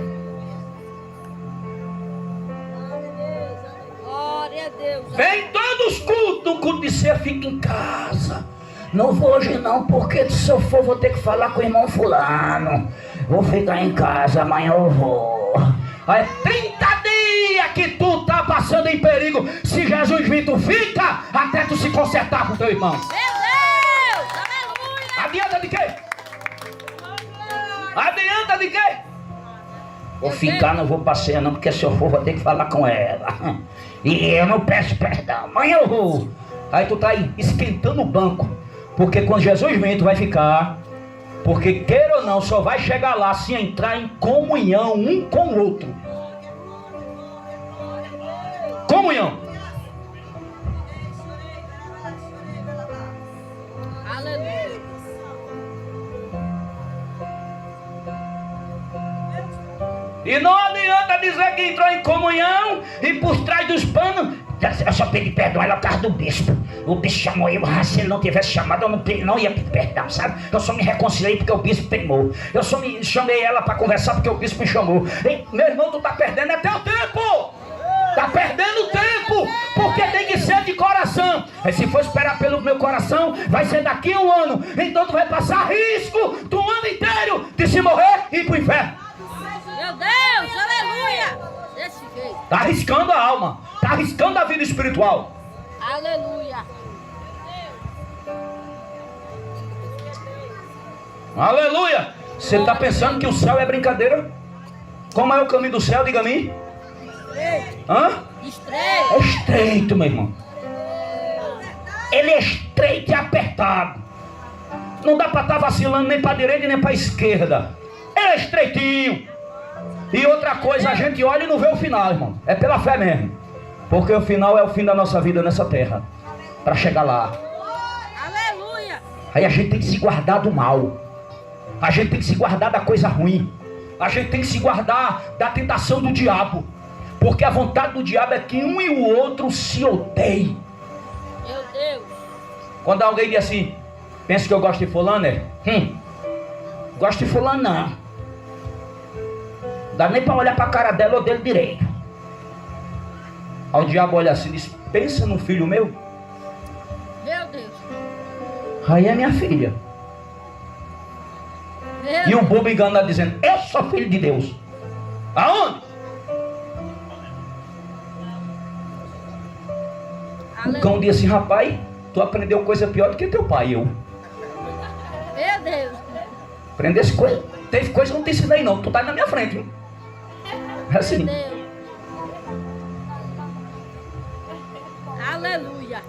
Glória a Deus. Vem todos os cultos, no culto de ceia fica em casa. Não vou hoje não, porque se eu for vou ter que falar com o irmão fulano. Vou ficar em casa, amanhã eu vou. Aí 30 dias que tu tá passando em perigo. Se Jesus vir, tu fica até tu se consertar com o teu irmão. Meu Deus. Aleluia. Adianta de quê? Adianta de quê? Vou ficar, não vou passear não, porque se eu for vou ter que falar com ela. E eu não peço perdão, amanhã eu vou. Aí tu tá aí esquentando o banco. Porque quando Jesus vem, tu vai ficar. Porque queira ou não, só vai chegar lá se entrar em comunhão um com o outro. Comunhão. Aleluia. E não adianta dizer que entrou em comunhão e por trás dos panos. Eu só pedi perdão ela por causa do bispo. O bispo chamou eu, se ele não tivesse chamado, eu não ia pedir perdão, sabe? Eu só me reconciliei porque o bispo teimou. Eu só me chamei ela para conversar porque o bispo me chamou. Ei, meu irmão, tu tá perdendo é teu tempo. Tá perdendo tempo, porque tem que ser de coração. Aí se for esperar pelo meu coração, vai ser daqui a um ano. Então tu vai passar risco do ano inteiro de se morrer e ir pro inferno. Meu Deus. Aleluia. Desse jeito. Está arriscando a alma. Está arriscando a vida espiritual. Aleluia. Aleluia. Você está pensando que o céu é brincadeira? Como é o caminho do céu? Diga a mim. Hã? Estreito. É estreito, meu irmão. Ele é estreito e apertado. Não dá para estar vacilando nem para a direita nem para a esquerda. Ele é estreitinho. E outra coisa, a gente olha e não vê o final, irmão. É pela fé mesmo. Porque o final é o fim da nossa vida nessa terra. Para chegar lá. Aleluia. Aí a gente tem que se guardar do mal. A gente tem que se guardar da coisa ruim. A gente tem que se guardar da tentação do diabo. Porque a vontade do diabo é que um e o outro se odeiem. Meu Deus. Quando alguém diz assim, pensa que eu gosto de fulano, gosto de fulano não. Dá nem para olhar para a cara dela ou dele direito. Aí o diabo olha assim e diz, pensa no filho meu. Meu Deus. Aí é minha filha. Meu E o bobo enganado dizendo, eu sou filho de Deus. Aonde? O cão disse assim, rapaz, tu aprendeu coisa pior do que teu pai e eu. Meu Deus. Aprendesse coisa, teve coisa que eu não te ensinei não, tu tá aí na minha frente, viu? É assim. Meu Deus. Aleluia.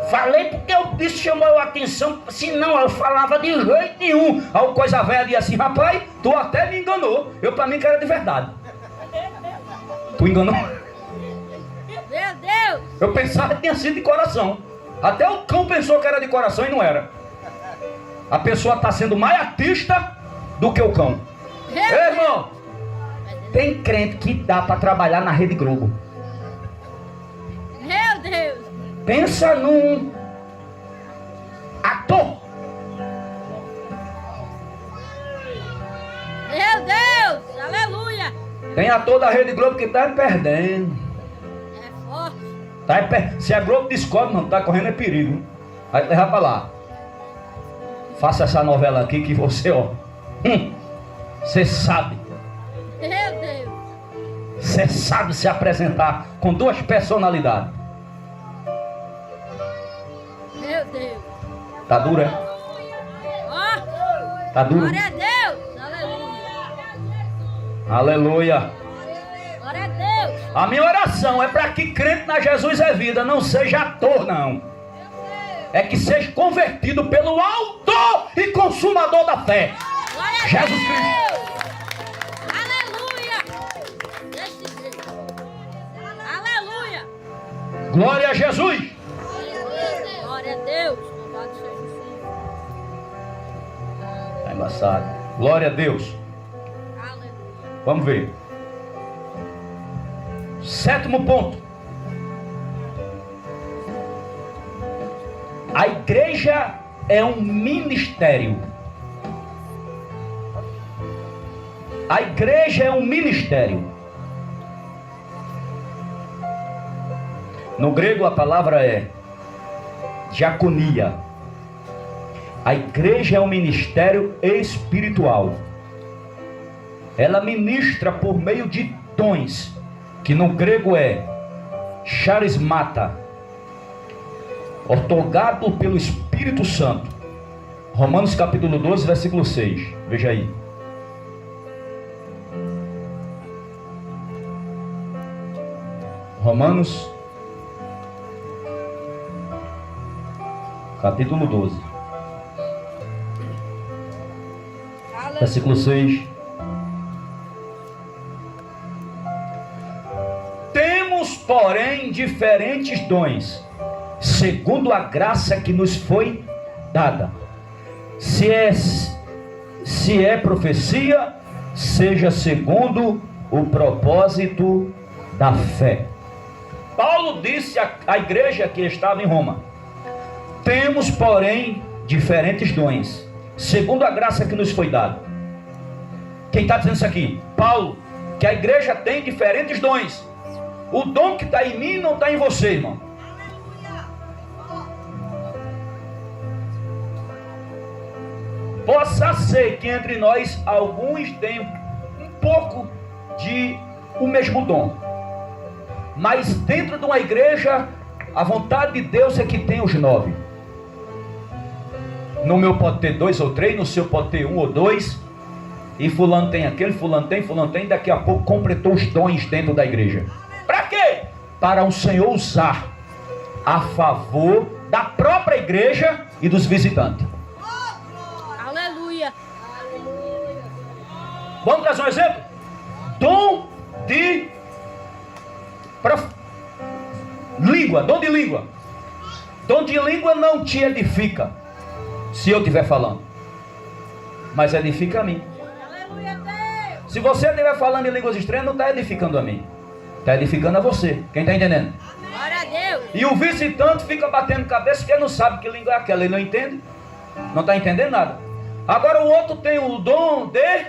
Falei porque o bicho chamou a atenção, senão eu falava de jeito nenhum. Aí o coisa velha disse assim, rapaz, tu até me enganou. Eu pra mim que era de verdade. Tu enganou? Meu Deus. Eu pensava que tinha sido de coração. Até o cão pensou que era de coração e não era. A pessoa está sendo mais artista do que o cão. Meu Ei, irmão, tem crente que dá para trabalhar na Rede Globo. Meu Deus. Pensa num ator. Meu Deus. Aleluia. Tem ator da Rede Globo que está perdendo. É forte. Se a Globo descobre, não, tá correndo é perigo. Vai levar para lá. Faça essa novela aqui que você, ó. Você sabe. Meu Deus. Você sabe se apresentar com duas personalidades. Meu Deus. Tá dura? Ó. Tá dura? Glória a Deus. Aleluia. Aleluia. Glória a Deus. A minha oração é para que crente na Jesus é vida, não seja ator, não. É que seja convertido pelo autor e consumador da fé. Glória a Jesus Deus. Aleluia. Desse jeito. Aleluia. Glória a Jesus. Glória a Deus. Louvado seja o Senhor. Tá embaçado. Glória a Deus. Aleluia. Vamos ver. 7º ponto. A igreja é um ministério. A igreja é um ministério. No grego a palavra é diaconia. A igreja é um ministério espiritual. Ela ministra por meio de dons, que no grego é charismata, otorgado pelo Espírito Santo. Romanos capítulo 12, versículo 6. Veja aí. Romanos capítulo 12, versículo 6. Temos, porém, diferentes dons, segundo a graça que nos foi dada. Se é profecia, seja segundo o propósito da fé. Paulo disse à igreja que estava em Roma: temos, porém, diferentes dons, segundo a graça que nos foi dada. Quem está dizendo isso aqui? Paulo, que a igreja tem diferentes dons. O dom que está em mim não está em você, irmão. Possa ser que entre nós alguns tenham um pouco de o mesmo dom. Mas dentro de uma igreja, a vontade de Deus é que tem os 9. No meu pode ter 2 ou 3, no seu pode ter 1 ou 2. E fulano tem aquele, fulano tem, daqui a pouco completou os dons dentro da igreja. Para quê? Para o Senhor usar a favor da própria igreja e dos visitantes. Aleluia. Vamos trazer um exemplo? Dom de língua, dom de língua. Dom de língua não te edifica, se eu estiver falando, mas edifica a mim. Se você estiver falando em línguas estranhas, não está edificando a mim, está edificando a você. Quem está entendendo? Glória a Deus. E o visitante fica batendo cabeça porque não sabe que língua é aquela, ele não entende, não está entendendo nada. Agora o outro tem o dom de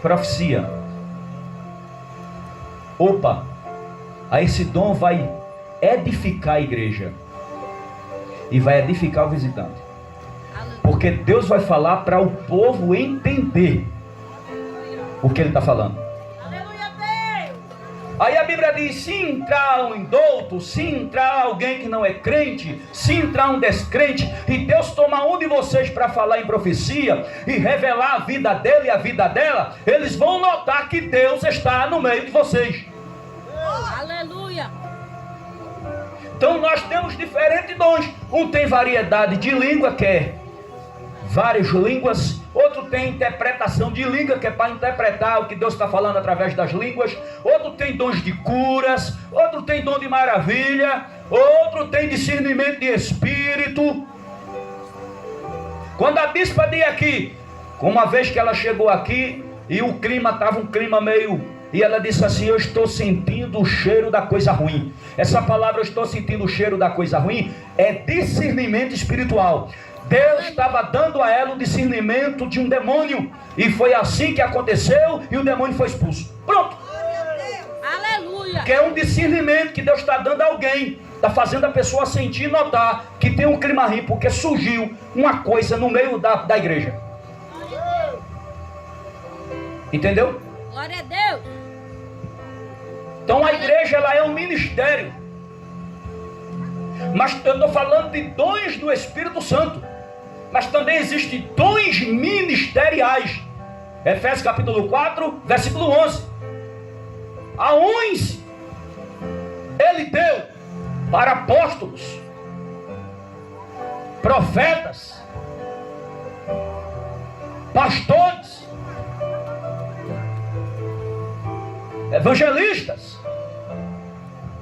profecia. Opa, aí esse dom vai edificar a igreja e vai edificar o visitante, porque Deus vai falar para o povo entender o que ele está falando. Aí a Bíblia diz: se entrar um indouto, se entrar alguém que não é crente, se entrar um descrente, e Deus tomar um de vocês para falar em profecia e revelar a vida dele e a vida dela, eles vão notar que Deus está no meio de vocês. Aleluia. Então nós temos diferentes dons. Um tem variedade de língua, que é várias línguas. Outro tem interpretação de língua, que é para interpretar o que Deus está falando através das línguas. Outro tem dons de curas. Outro tem dom de maravilha. Outro tem discernimento de espírito. Quando a bispa diz aqui, uma vez que ela chegou aqui e o clima estava um clima meio... E ela disse assim: eu estou sentindo o cheiro da coisa ruim. Essa palavra, eu estou sentindo o cheiro da coisa ruim, é discernimento espiritual. Deus estava dando a ela o discernimento de um demônio. E foi assim que aconteceu, e o demônio foi expulso. Pronto. Aleluia. Que é um discernimento que Deus está dando a alguém. Está fazendo a pessoa sentir e notar que tem um clima ruim, porque surgiu uma coisa no meio da igreja. Entendeu? Glória a Deus. Então a igreja, ela é um ministério. Mas eu estou falando de dons do Espírito Santo. Mas também existem dons ministeriais. Efésios capítulo 4, versículo 11. A uns ele deu para apóstolos, profetas, pastores, evangelistas,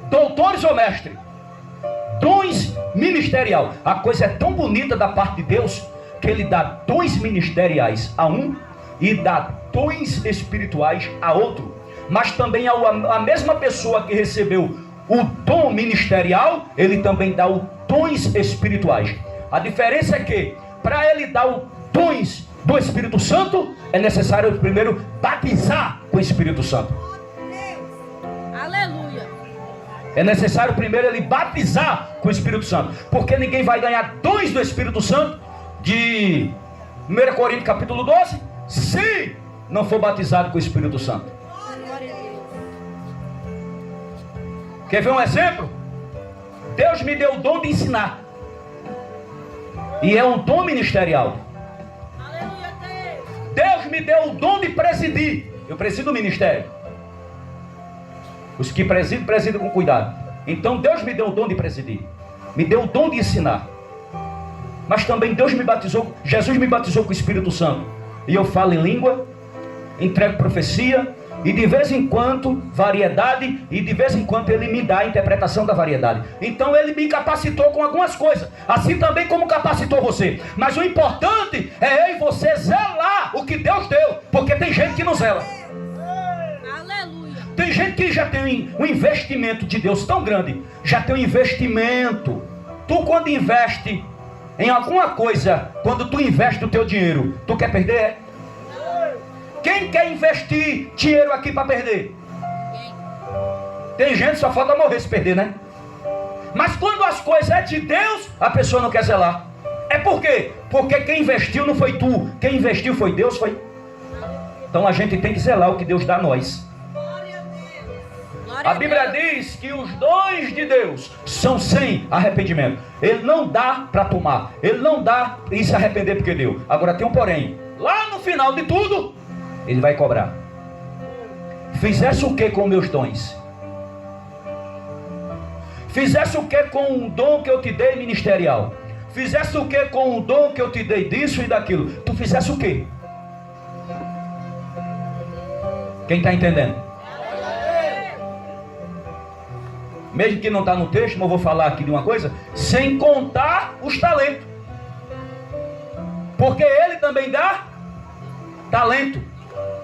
doutores ou mestres. Dons ministerial. A coisa é tão bonita da parte de Deus que ele dá dons ministeriais a um e dá dons espirituais a outro. Mas também a mesma pessoa que recebeu o dom ministerial, ele também dá os dons espirituais. A diferença é que para ele dar os dons do Espírito Santo, é necessário primeiro batizar com o Espírito Santo. Aleluia. É necessário primeiro ele batizar com o Espírito Santo. Porque ninguém vai ganhar dons do Espírito Santo, de 1 Coríntios capítulo 12, se não for batizado com o Espírito Santo. Glória a Deus. Quer ver um exemplo? Deus me deu o dom de ensinar. E é um dom ministerial. Aleluia, Deus. Deus me deu o dom de presidir. Eu presido o ministério. Os que presidem com cuidado. Então Deus me deu o dom de presidir. Me deu o dom de ensinar. Mas também Deus me batizou, Jesus me batizou com o Espírito Santo. E eu falo em língua, entrego profecia, e de vez em quando variedade, e de vez em quando ele me dá a interpretação da variedade. Então ele me capacitou com algumas coisas, assim também como capacitou você. Mas o importante é eu e você zelar o que Deus deu, porque tem gente que não zela. Aleluia. Tem gente que já tem um investimento de Deus tão grande, já tem um investimento. Tu quando investe em alguma coisa, quando tu investe o teu dinheiro, tu quer perder? Quem quer investir dinheiro aqui para perder? Tem gente, só falta morrer se perder, né? Mas quando as coisas é de Deus, a pessoa não quer zelar. É por quê? Porque quem investiu não foi tu, quem investiu foi Deus, foi. Então a gente tem que zelar o que Deus dá a nós. A Bíblia diz que os dons de Deus são sem arrependimento. Ele não dá para tomar. Ele não dá e se arrepender porque deu. Agora tem um porém. Lá no final de tudo, ele vai cobrar. Fizesse o que com meus dons? Fizesse o que com o dom que eu te dei ministerial? Fizesse o que com o dom que eu te dei disso e daquilo? Tu fizesse o que? Quem está entendendo? Mesmo que não está no texto, mas eu vou falar aqui de uma coisa. Sem contar os talentos. Porque ele também dá talento.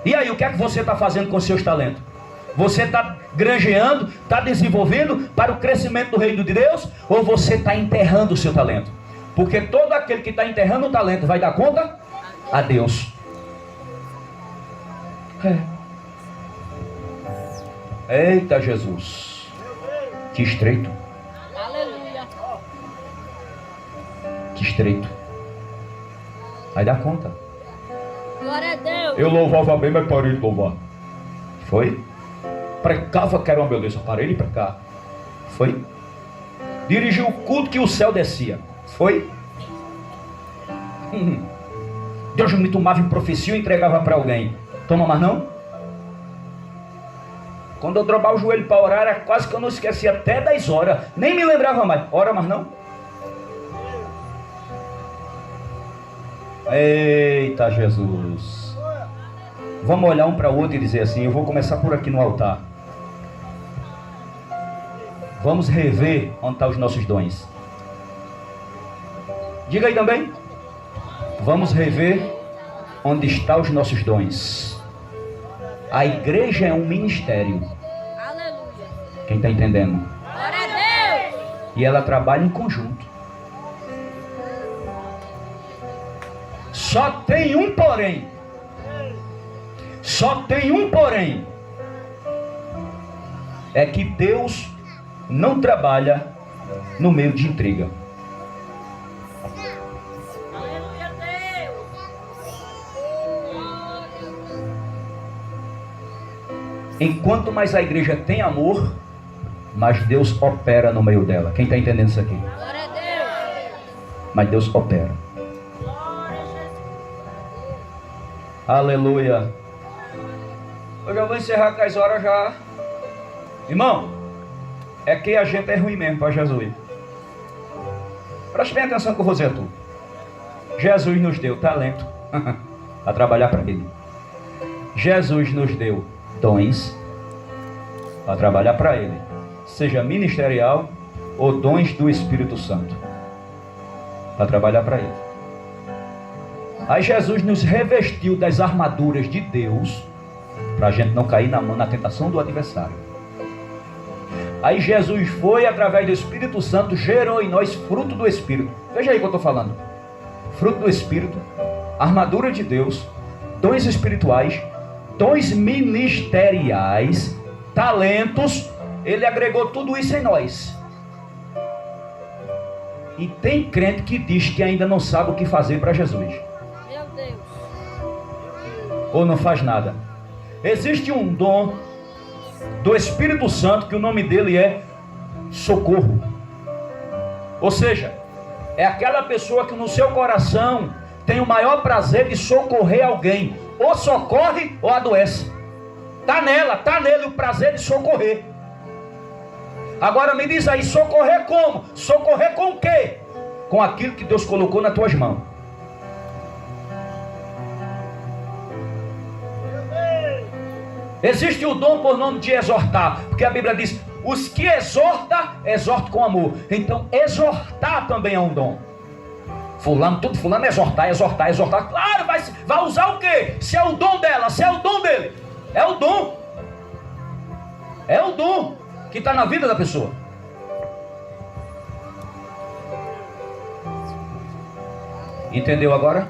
E aí, o que é que você está fazendo com seus talentos? Você está granjeando, está desenvolvendo para o crescimento do reino de Deus? Ou você está enterrando o seu talento? Porque todo aquele que está enterrando o talento vai dar conta a Deus. Eita Jesus, que estreito. Aleluia. Que estreito. Vai dar conta. Glória a Deus. Eu louvava bem, mas parei de louvar. Foi? Pregava que era uma beleza, parei de pregar. Foi? Dirigiu o culto que o céu descia. Foi? Deus me tomava em profecia e entregava para alguém. Toma mais não? Quando eu dobrava o joelho para orar, era quase que eu não esquecia até 10 horas. Nem me lembrava mais. Ora mais não? Eita Jesus. Vamos olhar um para o outro e dizer assim: eu vou começar por aqui no altar. Vamos rever onde estão os nossos dons. Diga aí também. Vamos rever onde estão os nossos dons. A igreja é um ministério. Aleluia. Quem está entendendo? Glória a Deus. E ela trabalha em conjunto. Só tem um porém. Só tem um porém. É que Deus não trabalha no meio de intriga. Aleluia, Deus. Enquanto mais a igreja tem amor, mais Deus opera no meio dela. Quem está entendendo isso aqui? Glória a Deus. Mas Deus opera. Glória a Jesus. Aleluia. Eu já vou encerrar com as horas já. Irmão, é que a gente é ruim mesmo para Jesus. Preste bem atenção que eu vou dizer tudo. Jesus nos deu talento para trabalhar para Ele. Jesus nos deu dons para trabalhar para Ele, seja ministerial ou dons do Espírito Santo, para trabalhar para Ele. Aí Jesus nos revestiu das armaduras de Deus, para a gente não cair na tentação do adversário. Aí Jesus foi, através do Espírito Santo, gerou em nós fruto do Espírito. Veja aí o que eu estou falando. Fruto do Espírito, armadura de Deus, dons espirituais, dons ministeriais, talentos. Ele agregou tudo isso em nós. E tem crente que diz que ainda não sabe o que fazer para Jesus. Meu Deus. Ou não faz nada. Existe um dom do Espírito Santo, que o nome dele é socorro. Ou seja, é aquela pessoa que no seu coração tem o maior prazer de socorrer alguém. Ou socorre ou adoece. Está nele o prazer de socorrer. Agora me diz aí, socorrer como? Socorrer com o quê? Com aquilo que Deus colocou nas tuas mãos. Existe o dom por nome de exortar, porque a Bíblia diz: os que exorta com amor. Então exortar também é um dom. Fulano exortar. Claro, vai usar o quê? Se é o dom dela, se é o dom dele. É o dom. É o dom que está na vida da pessoa. Entendeu agora?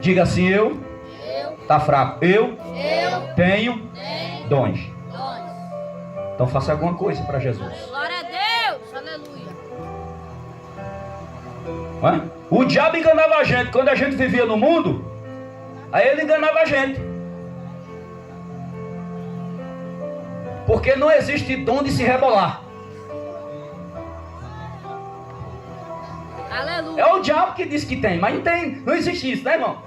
Diga assim: eu. Está fraco. Eu tenho dons. Então faça alguma coisa para Jesus. Glória a Deus. Aleluia. Não é? O diabo enganava a gente. Quando a gente vivia no mundo, aí ele enganava a gente. Porque não existe dom de se rebolar. Aleluia. É o diabo que diz que tem, mas não tem, não existe isso, né, irmão?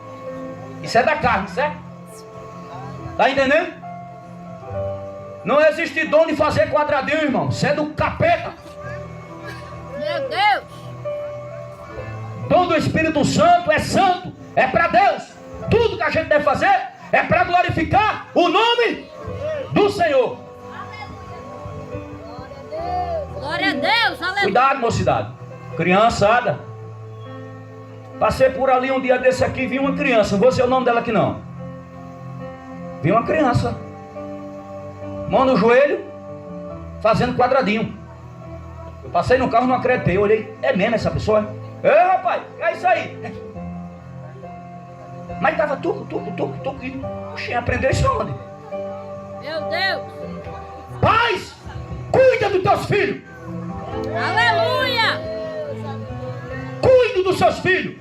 Isso é da carne, certo? Tá entendendo? Não existe dom de fazer quadradinho, irmão. Isso é do capeta. Meu Deus. Dom do Espírito Santo, é para Deus. Tudo que a gente deve fazer é para glorificar o nome do Senhor. Glória a Deus. Aleluia. Cuidado, mocidade. Criançada. Passei por ali um dia desse aqui e vi uma criança. Não vou dizer o nome dela aqui não. Vi uma criança. Mão no joelho, fazendo quadradinho. Eu passei no carro, não acreditei. Eu olhei, é mesmo essa pessoa? É, rapaz, é isso aí. Mas tava tudo. Oxê, aprendeu isso onde? Meu Deus. Pais, cuida dos teus filhos. Aleluia. Cuide dos seus filhos.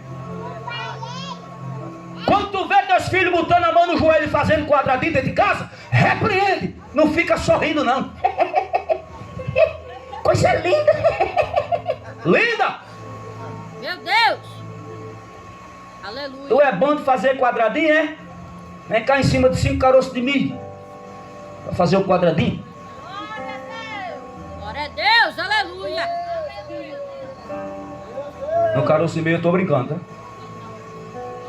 Quando tu vê teus filhos botando a mão no joelho e fazendo quadradinho dentro de casa, repreende. Não fica sorrindo, não. Coisa linda. Linda. Meu Deus. Aleluia. Tu é bom de fazer quadradinho, é? Vem cá em cima de 5 caroços de milho pra fazer o quadradinho. Glória a Deus. Aleluia. No caroço de milho eu tô brincando, tá?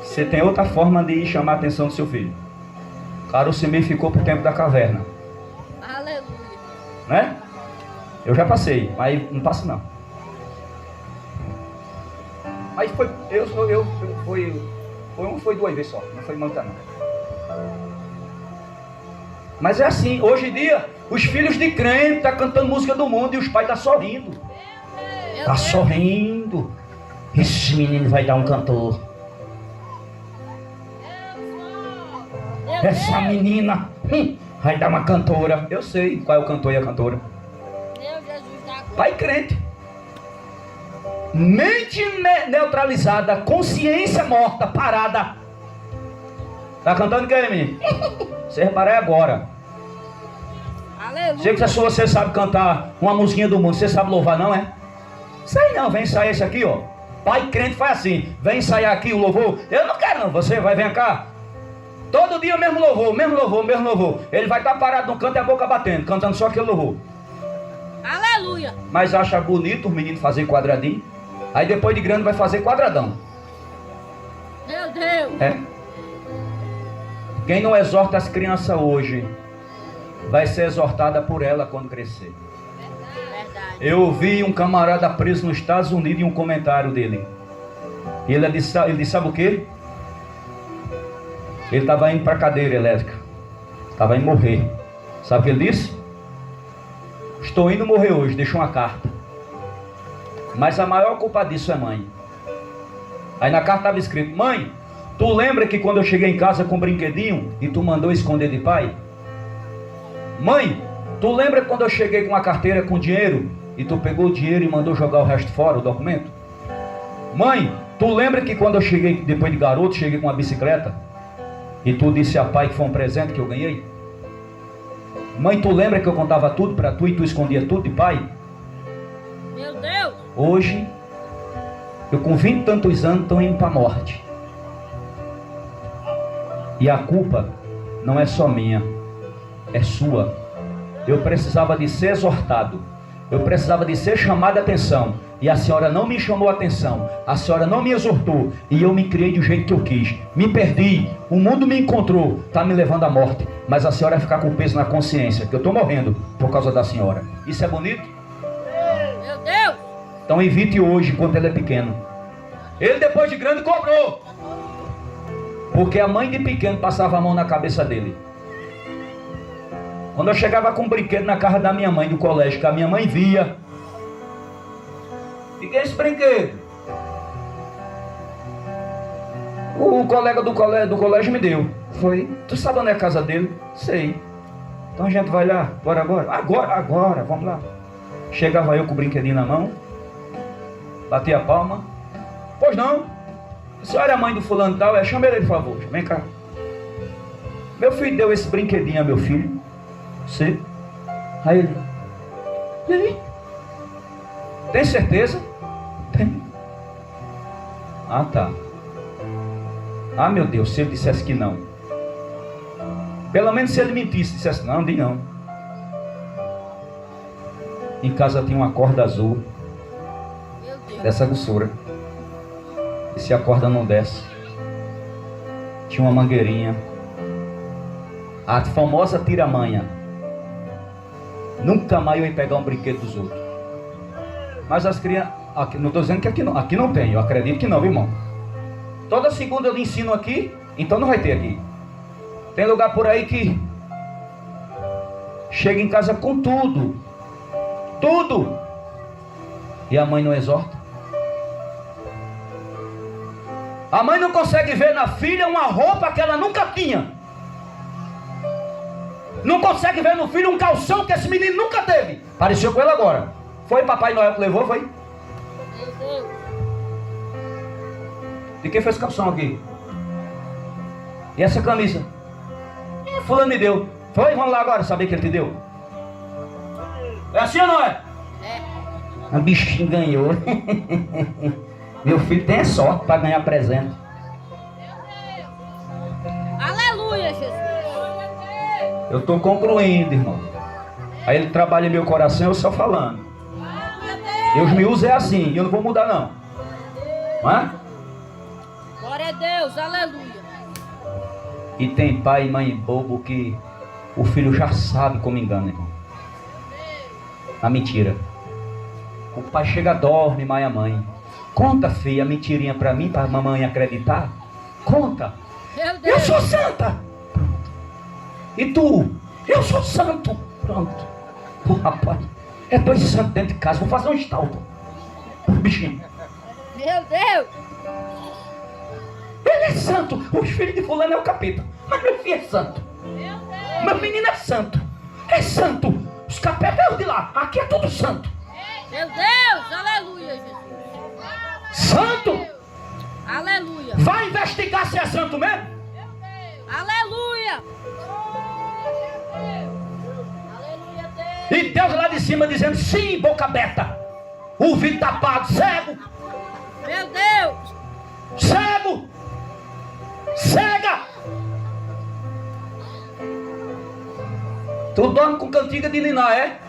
Você tem outra forma de chamar a atenção do seu filho. Caroço de milho ficou pro tempo da caverna, Aleluia. né? Eu já passei, mas não passo não. Mas foi 2 vezes só, não foi muita não. Mas é assim, hoje em dia, os filhos de crente estão cantando música do mundo e os pais estão sorrindo. Está sorrindo. Esse menino vai dar um cantor. Essa menina vai dar uma cantora. Eu sei qual é o cantor e a cantora. Meu Jesus da glória. Pai crente. Mente neutralizada, consciência morta, parada. Tá cantando quem, menino? Você reparar é agora. Aleluia. Sei que se você sabe cantar uma musiquinha do mundo, você sabe louvar, não é? Sei não, vem ensaiar esse aqui, ó. Pai crente faz assim, vem ensaiar aqui o louvor. Eu não quero não, você vai, vem cá. Todo dia o mesmo louvor. Ele vai estar parado no canto e a boca batendo, cantando só aquele louvor. Aleluia. Mas acha bonito o menino fazer quadradinho. Aí depois de grande vai fazer quadradão. Meu Deus. É. Quem não exorta as crianças hoje, vai ser exortada por ela quando crescer. Verdade. Eu ouvi um camarada preso nos Estados Unidos em um comentário dele. E ele disse sabe o quê? Ele estava indo para a cadeira elétrica. Estava indo morrer. Sabe o que ele disse? Estou indo morrer hoje, deixou uma carta. Mas a maior culpa disso é mãe. Aí na carta estava escrito: mãe, tu lembra que quando eu cheguei em casa com um brinquedinho e tu mandou esconder de pai? Mãe, tu lembra quando eu cheguei com uma carteira com dinheiro e tu pegou o dinheiro e mandou jogar o resto fora, o documento? Mãe, tu lembra que quando eu cheguei, depois de garoto, cheguei com uma bicicleta e tu disse a pai que foi um presente que eu ganhei? Mãe, tu lembra que eu contava tudo para tu e tu escondia tudo de pai? Meu Deus. Hoje, eu com 20 e tantos anos estou indo para a morte. E a culpa não é só minha, é sua. Eu precisava de ser exortado. Eu precisava de ser chamado a atenção. E a senhora não me chamou a atenção. A senhora não me exortou. E eu me criei do jeito que eu quis. Me perdi. O mundo me encontrou. Está me levando à morte. Mas a senhora vai ficar com peso na consciência, que eu estou morrendo por causa da senhora. Isso é bonito? Meu Deus. Então evite hoje, enquanto ele é pequeno. Ele depois de grande cobrou. Porque a mãe de pequeno passava a mão na cabeça dele. Quando eu chegava com um brinquedo na casa da minha mãe do colégio, que a minha mãe via. E que é esse brinquedo? O colega do colégio me deu. Foi. Tu sabe onde é a casa dele? Sei. Então a gente vai lá. Bora agora? Agora, vamos lá. Chegava eu com o brinquedinho na mão. Batia a palma. Pois não. A senhora é a mãe do fulano tal? Chama ele, por favor. Vem cá. Meu filho deu esse brinquedinho a meu filho. Você? Aí ele, e aí? Tem certeza? Tem. Ah, tá. Ah, meu Deus, se ele dissesse que não. Pelo menos se ele mentisse, dissesse, não, diz não. Em casa tinha uma corda azul, dessa grossura. E se a corda não desce, tinha uma mangueirinha. A famosa tiramanha. Nunca mais eu ia pegar um brinquedo dos outros. Mas as crianças, não estou dizendo que aqui não tem, eu acredito que não, irmão. Toda segunda eu lhe ensino aqui, então não vai ter aqui. Tem lugar por aí que chega em casa com tudo. Tudo. E a mãe não exorta. A mãe não consegue ver na filha uma roupa que ela nunca tinha. Não consegue ver no filho um calção que esse menino nunca teve. Apareceu com ele agora. Foi Papai Noel que levou, foi? De quem foi esse calção aqui? E essa camisa? Fulano me deu. Foi? Vamos lá agora saber que ele te deu. É assim ou não é? É. A bichinha ganhou. Meu filho tem sorte para ganhar presente. Aleluia, Jesus. Eu estou concluindo, irmão. Aí ele trabalha em meu coração, eu só falando. Deus me usa é assim, e eu não vou mudar não. Não é? Glória a Deus, aleluia. E tem pai e mãe bobo que o filho já sabe como engana, irmão. A mentira. O pai chega, dorme, mãe a mãe. Conta, filha, a mentirinha pra mim, pra mamãe acreditar. Conta. Meu Deus. Eu sou santa. Pronto. E tu? Eu sou santo. Pronto. Pô, rapaz, é dois santos dentro de casa. Vou fazer um estalto. Bichinho. Meu Deus. Ele é santo. Os filhos de fulano é o capeta. Mas meu filho é santo. Meu menino é santo. É santo. Os capetas é os de lá. Aqui é tudo santo. Meu Deus, aleluia, Jesus. Santo. Aleluia. Vai investigar se é santo mesmo? Aleluia. E Deus lá de cima dizendo sim, boca aberta. Ouvido tapado, cego. Meu Deus. Cego. Cega. Tu dorme com cantiga de ninar, é?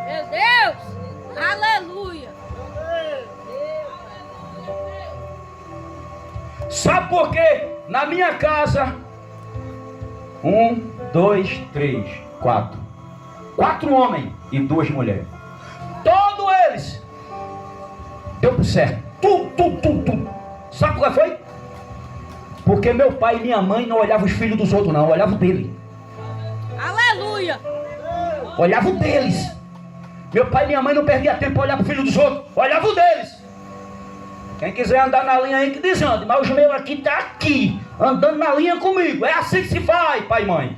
Meu Deus. Aleluia. Sabe por quê? Na minha casa 1, 2, 3, 4 homens e 2 mulheres. Todos eles deu certo. Tudo. Sabe por que foi? Porque meu pai e minha mãe não olhavam os filhos dos outros, não, olhavam dele. Aleluia. Olhavam deles. Meu pai e minha mãe não perdiam tempo para olhar para o filho dos outros, olhavam deles. Quem quiser andar na linha aí que desande, mas os meus aqui tá aqui, andando na linha comigo. É assim que se faz, pai e mãe.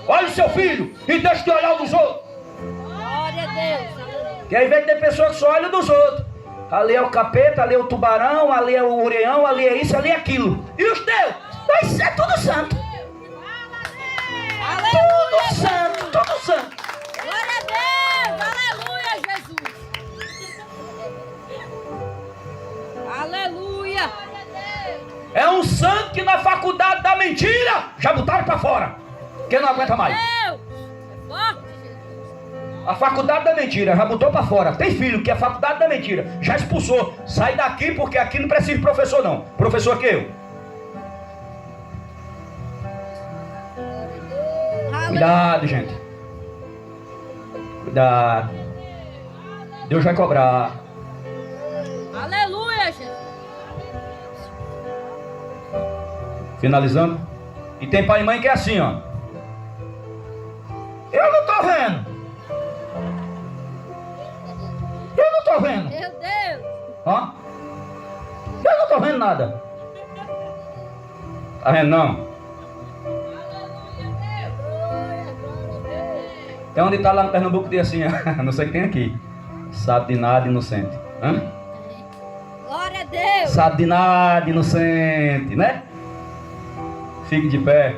Olha o seu filho e deixa de olhar o dos outros. Glória a Deus. Que aí vem ter pessoa que só olha dos outros. Ali é o capeta, ali é o tubarão, ali é o ureão, ali é isso, ali é aquilo. E os teus? Mas é tudo santo. Aleluia. Tudo santo, tudo santo. Glória a Deus. Aleluia, Jesus. Aleluia. É um santo que na faculdade da mentira já botaram para fora. Quem não aguenta mais? Deus. É forte, Jesus. A faculdade da mentira já botou para fora. Tem filho que é a faculdade da mentira já expulsou. Sai daqui porque aqui não precisa de professor não. Professor que eu. Cuidado, gente. Cuidado. Deus vai cobrar. Aleluia, Jesus. Finalizando. E tem pai e mãe que é assim, ó. Eu não tô vendo. Eu não tô vendo. Meu Deus. Ó. Eu não tô vendo nada. Tá vendo não? Tem onde tá lá no Pernambuco diz assim, ó. Não sei o que tem aqui. Sabe de nada, inocente. Hã? Glória a Deus. Sabe de nada, inocente, né? Fique de pé.